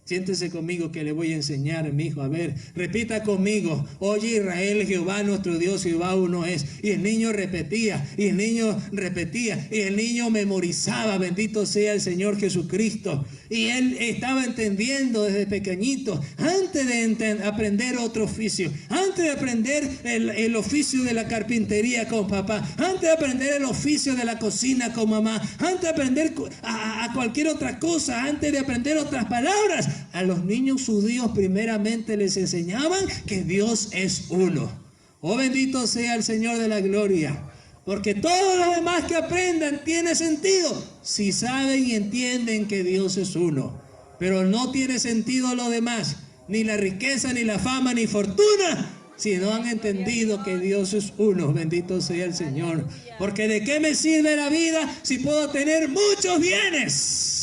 Siéntese conmigo que le voy a enseñar, mi hijo. A ver, repita conmigo. Oye Israel, Jehová nuestro Dios, Jehová uno es. Y el niño repetía, y el niño repetía, y el niño memorizaba. Bendito sea el Señor Jesucristo. Y él estaba entendiendo desde pequeñito, antes de aprender otro oficio, antes de aprender el oficio de la carpintería con papá, antes de aprender el oficio de la cocina con mamá, antes de aprender a cualquier otra cosa, antes de aprender otras palabras. A los niños judíos primeramente les enseñaban que Dios es uno. Oh, bendito sea el Señor de la gloria. Porque todo lo demás que aprendan tiene sentido si saben y entienden que Dios es uno. Pero no tiene sentido lo demás, ni la riqueza, ni la fama, ni fortuna, si no han entendido que Dios es uno. Bendito sea el Señor. Porque ¿de qué me sirve la vida si puedo tener muchos bienes?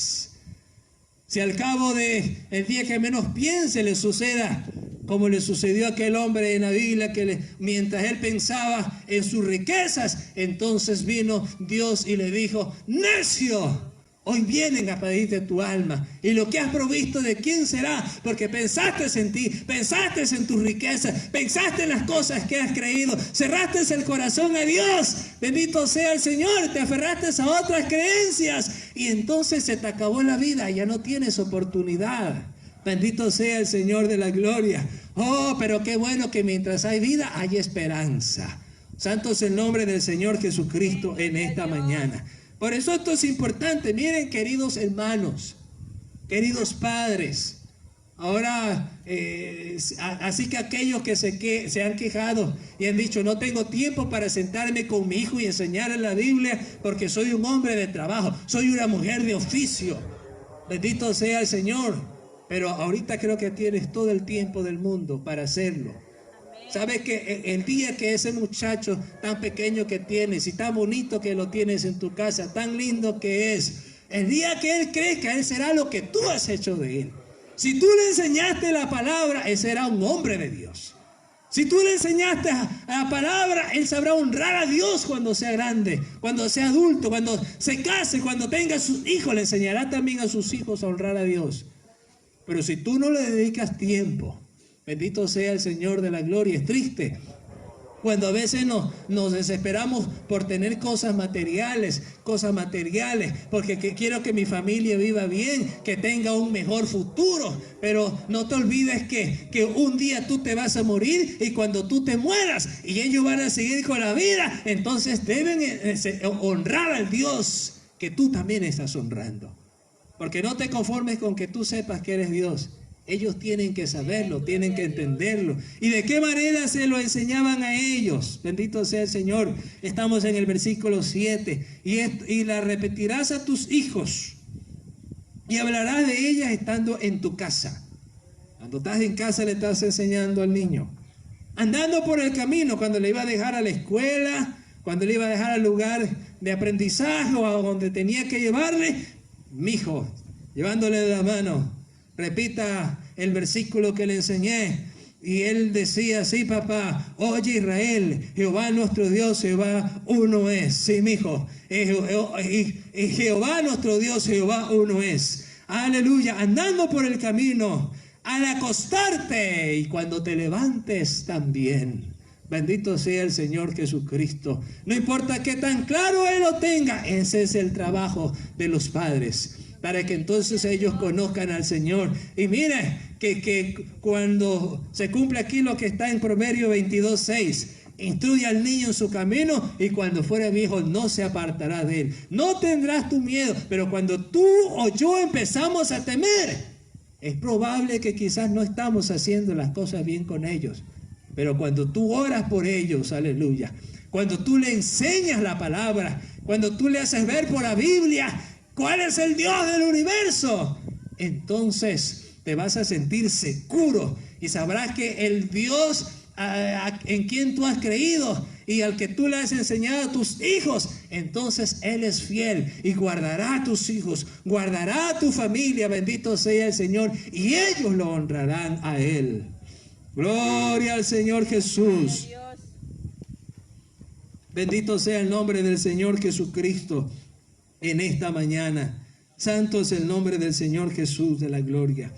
Si al cabo del día que menos piense le suceda como le sucedió a aquel hombre en la Biblia, que mientras él pensaba en sus riquezas, entonces vino Dios y le dijo, necio, hoy vienen a pedirte tu alma, y lo que has provisto, ¿de quién será? Porque pensaste en ti, pensaste en tus riquezas, pensaste en las cosas que has creído, cerraste el corazón a Dios. Bendito sea el Señor, te aferraste a otras creencias, y entonces se te acabó la vida, ya no tienes oportunidad. Bendito sea el Señor de la gloria. Oh, pero qué bueno que mientras hay vida hay esperanza. Santo es el nombre del Señor Jesucristo en esta mañana. Por eso esto es importante. Miren, queridos hermanos, queridos padres, Ahora, así que aquellos que se han quejado y han dicho, no tengo tiempo para sentarme con mi hijo y enseñarle la Biblia porque soy un hombre de trabajo, soy una mujer de oficio. Bendito sea el Señor. Pero ahorita creo que tienes todo el tiempo del mundo para hacerlo. ¿Sabes que el día que ese muchacho tan pequeño que tienes y tan bonito que lo tienes en tu casa, tan lindo que es, el día que él crezca, él será lo que tú has hecho de él? Si tú le enseñaste la palabra, él será un hombre de Dios. Si tú le enseñaste la palabra, él sabrá honrar a Dios cuando sea grande, cuando sea adulto, cuando se case, cuando tenga sus hijos, le enseñará también a sus hijos a honrar a Dios. Pero si tú no le dedicas tiempo, bendito sea el Señor de la gloria. Es triste cuando a veces nos desesperamos por tener cosas materiales, porque quiero que mi familia viva bien, que tenga un mejor futuro. Pero no te olvides que un día tú te vas a morir, y cuando tú te mueras y ellos van a seguir con la vida, entonces deben honrar al Dios que tú también estás honrando. Porque no te conformes con que tú sepas que eres Dios. Ellos tienen que saberlo, tienen que entenderlo. ¿Y de qué manera se lo enseñaban a ellos? Bendito sea el Señor. Estamos en el versículo 7. Y la repetirás a tus hijos, y hablarás de ellas estando en tu casa. Cuando estás en casa le estás enseñando al niño. Andando por el camino, cuando le iba a dejar a la escuela, cuando le iba a dejar al lugar de aprendizaje o a donde tenía que llevarle, mi hijo, llevándole de la mano, repita el versículo que le enseñé. Y él decía, sí, papá, oye Israel, Jehová nuestro Dios, Jehová uno es. Sí, mi hijo, y Jehová nuestro Dios, Jehová uno es. Aleluya. Andando por el camino, al acostarte y cuando te levantes también. Bendito sea el Señor Jesucristo. No importa qué tan claro Él lo tenga, ese es el trabajo de los padres, para que entonces ellos conozcan al Señor. Y mire que cuando se cumple aquí lo que está en Proverbio 22:6, instruye al niño en su camino, y cuando fuere viejo no se apartará de él. No tendrás tu miedo. Pero cuando tú o yo empezamos a temer, es probable que quizás no estamos haciendo las cosas bien con ellos. Pero cuando tú oras por ellos, aleluya, cuando tú le enseñas la palabra, cuando tú le haces ver por la Biblia cuál es el Dios del universo, entonces te vas a sentir seguro y sabrás que el Dios en quien tú has creído y al que tú le has enseñado a tus hijos, entonces Él es fiel y guardará a tus hijos, guardará a tu familia. Bendito sea el Señor, y ellos lo honrarán a Él. Gloria al Señor Jesús. Bendito sea el nombre del Señor Jesucristo en esta mañana. Santo es el nombre del Señor Jesús de la gloria.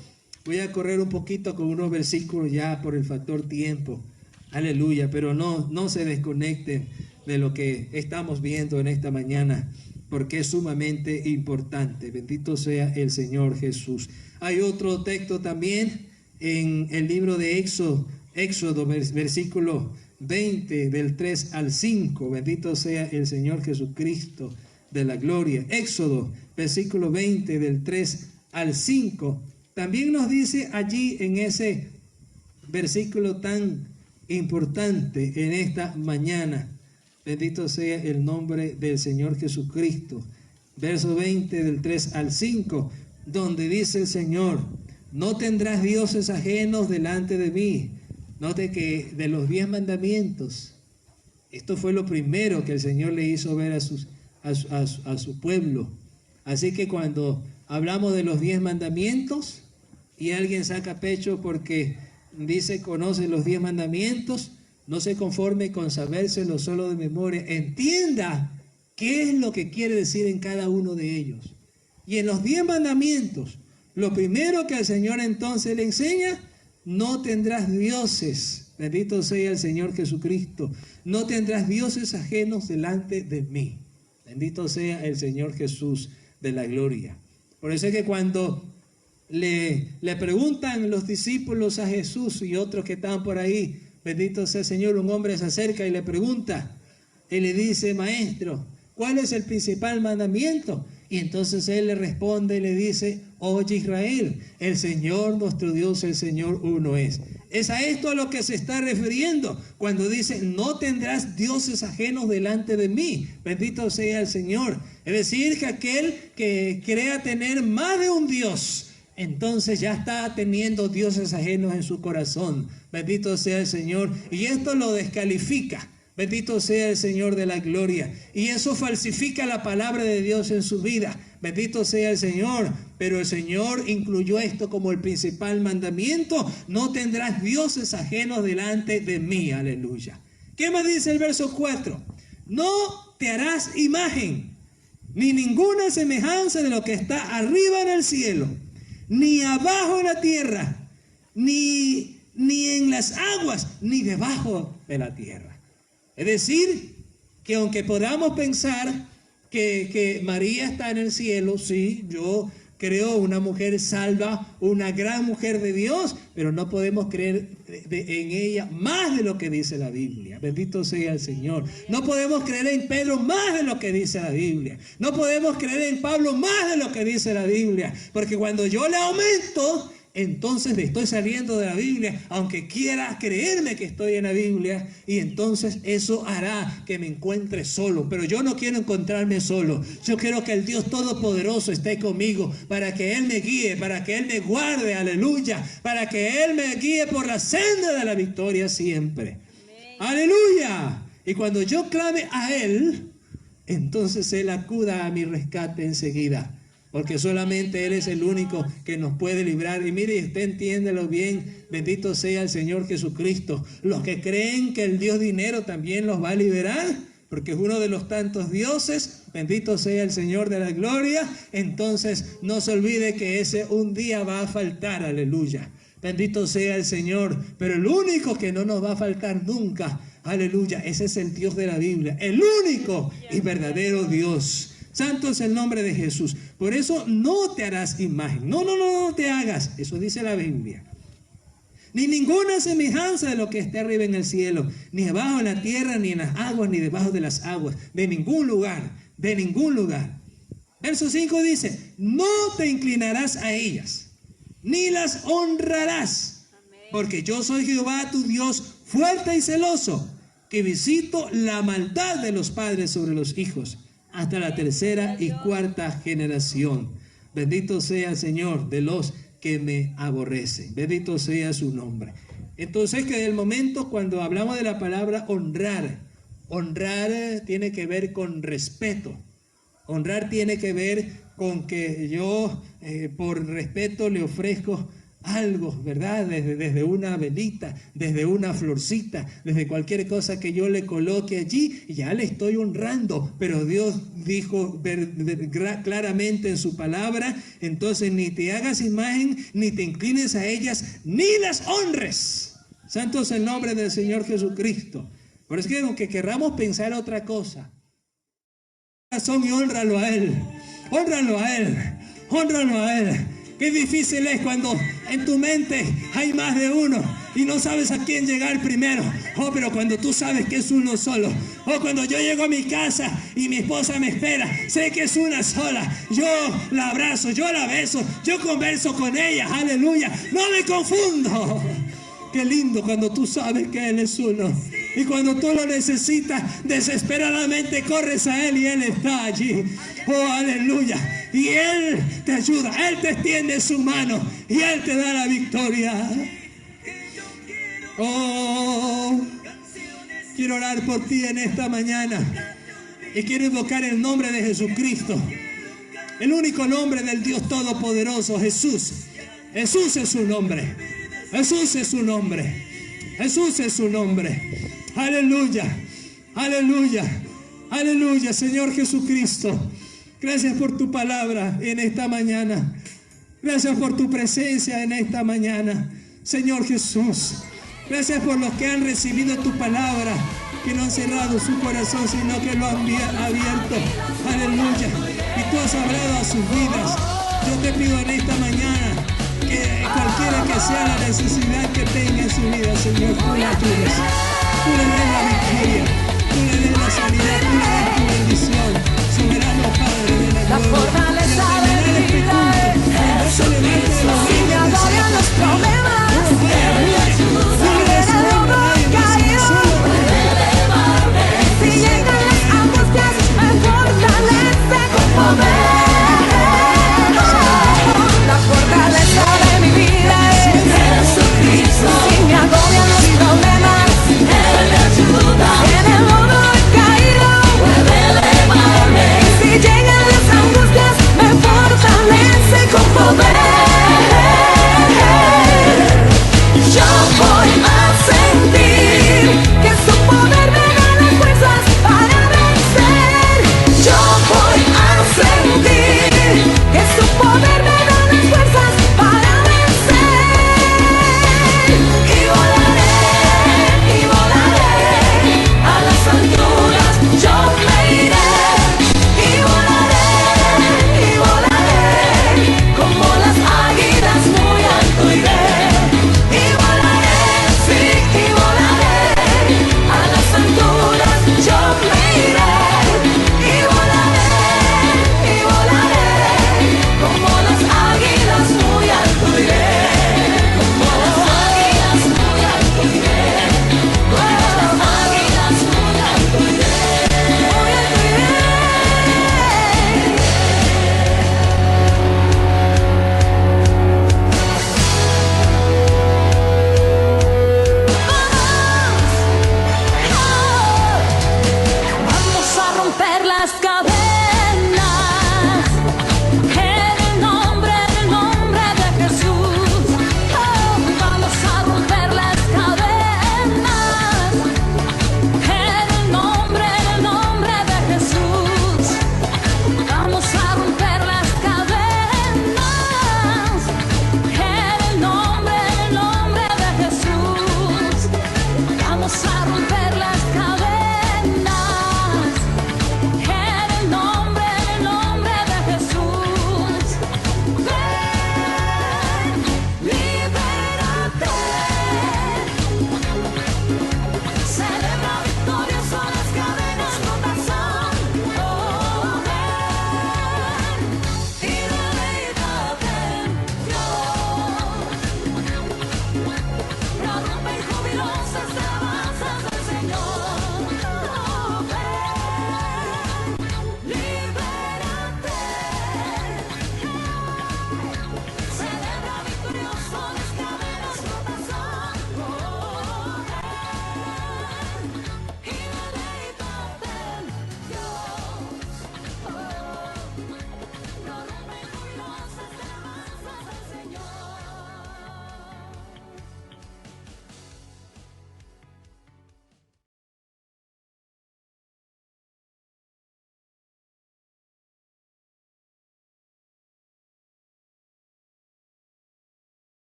Voy a correr un poquito con unos versículos ya por el factor tiempo. Aleluya, pero no se desconecten de lo que estamos viendo en esta mañana, porque es sumamente importante. Bendito sea el Señor Jesús. Hay otro texto también en el libro de Éxodo, versículo 20, del 3 al 5. Bendito sea el Señor Jesucristo de la gloria. Éxodo, versículo 20, del 3 al 5. También nos dice allí en ese versículo tan importante en esta mañana. Bendito sea el nombre del Señor Jesucristo. Verso 20, del 3 al 5, donde dice el Señor: no tendrás dioses ajenos delante de mí. Note que de los 10 mandamientos, esto fue lo primero que el Señor le hizo ver a su pueblo. Así que cuando hablamos de los 10 mandamientos y alguien saca pecho porque dice conoce los 10 mandamientos, no se conforme con sabérselo solo de memoria. Entienda qué es lo que quiere decir en cada uno de ellos. Y en los 10 mandamientos, lo primero que el Señor entonces le enseña: no tendrás dioses. Bendito sea el Señor Jesucristo. No tendrás dioses ajenos delante de mí. Bendito sea el Señor Jesús de la gloria. Por eso es que cuando le preguntan los discípulos a Jesús y otros que estaban por ahí, bendito sea el Señor, un hombre se acerca y le pregunta y le dice: maestro, ¿cuál es el principal mandamiento? Y entonces él le responde y le dice: oye Israel, el Señor nuestro Dios, el Señor uno es. Es a esto a lo que se está refiriendo cuando dice: no tendrás dioses ajenos delante de mí. Bendito sea el Señor. Es decir, que aquel que crea tener más de un Dios, entonces ya está teniendo dioses ajenos en su corazón. Bendito sea el Señor. Y esto lo descalifica. Bendito sea el Señor de la gloria. Y eso falsifica la palabra de Dios en su vida. Bendito sea el Señor. Pero el Señor incluyó esto como el principal mandamiento: no tendrás dioses ajenos delante de mí. Aleluya. ¿Qué más dice el verso 4? No te harás imagen, ni ninguna semejanza de lo que está arriba en el cielo, ni abajo en la tierra, ni en las aguas, ni debajo de la tierra. Es decir, que aunque podamos pensar que María está en el cielo, sí, yo creo una mujer salva, una gran mujer de Dios, pero no podemos creer en ella más de lo que dice la Biblia. Bendito sea el Señor. No podemos creer en Pedro más de lo que dice la Biblia. No podemos creer en Pablo más de lo que dice la Biblia, porque cuando yo le aumento, entonces le estoy saliendo de la Biblia, aunque quiera creerme que estoy en la Biblia, y entonces eso hará que me encuentre solo. Pero yo no quiero encontrarme solo. Yo quiero que el Dios Todopoderoso esté conmigo, para que Él me guíe, para que Él me guarde, aleluya, para que Él me guíe por la senda de la victoria siempre. Aleluya. Y cuando yo clame a Él, entonces Él acuda a mi rescate enseguida. Porque solamente Él es el único que nos puede librar. Y mire, usted entiéndelo bien. Bendito sea el Señor Jesucristo. Los que creen que el Dios dinero también los va a liberar, porque es uno de los tantos dioses. Bendito sea el Señor de la gloria. Entonces no se olvide que ese un día va a faltar. Aleluya. Bendito sea el Señor. Pero el único que no nos va a faltar nunca, aleluya, ese es el Dios de la Biblia. El único y verdadero Dios. Santo es el nombre de Jesús. Por eso no te harás imagen. No te hagas. Eso dice la Biblia. Ni ninguna semejanza de lo que esté arriba en el cielo, ni abajo en la tierra, ni en las aguas, ni debajo de las aguas. De ningún lugar. De ningún lugar. Verso 5 dice: no te inclinarás a ellas, ni las honrarás. Porque yo soy Jehová tu Dios, fuerte y celoso, que visito la maldad de los padres sobre los hijos, hasta la tercera y cuarta generación. Bendito sea el Señor de los que me aborrecen. Bendito sea su nombre. Entonces, que del momento cuando hablamos de la palabra honrar, honrar tiene que ver con respeto. Honrar tiene que ver con que yo por respeto le ofrezco algo, ¿verdad? Desde una velita, desde una florcita, desde cualquier cosa que yo le coloque allí, ya le estoy honrando. Pero Dios dijo claramente en su palabra: entonces ni te hagas imagen, ni te inclines a ellas, ni las honres. Santo es el nombre del Señor Jesucristo. Por eso que aunque querramos pensar otra cosa, corazón, y honralo a Él, honralo a Él, honralo a Él. Qué difícil es cuando en tu mente hay más de uno y no sabes a quién llegar primero. Oh, pero cuando tú sabes que es uno solo. Oh, cuando yo llego a mi casa y mi esposa me espera, sé que es una sola. Yo la abrazo, yo la beso, yo converso con ella. Aleluya. No me confundo. Qué lindo cuando tú sabes que Él es uno. Y cuando tú lo necesitas, desesperadamente corres a Él y Él está allí. Oh, aleluya. Y Él te ayuda, Él te extiende su mano y Él te da la victoria. Oh, quiero orar por ti en esta mañana. Y quiero invocar el nombre de Jesucristo, el único nombre del Dios Todopoderoso, Jesús. Jesús es su nombre. Jesús es su nombre. Jesús es su nombre. Aleluya, aleluya, aleluya, Señor Jesucristo. Gracias por tu palabra en esta mañana. Gracias por tu presencia en esta mañana, Señor Jesús. Gracias por los que han recibido tu palabra, que no han cerrado su corazón, sino que lo han abierto. Aleluya. Y tú has hablado a sus vidas. Yo te pido en esta mañana que cualquiera que sea la necesidad que tenga en su vida, Señor, tú la ayudes. Tú le des la victoria, tú le des la sanidad, tú le des tu bendición. Soberano Padre de la La fortaleza de vida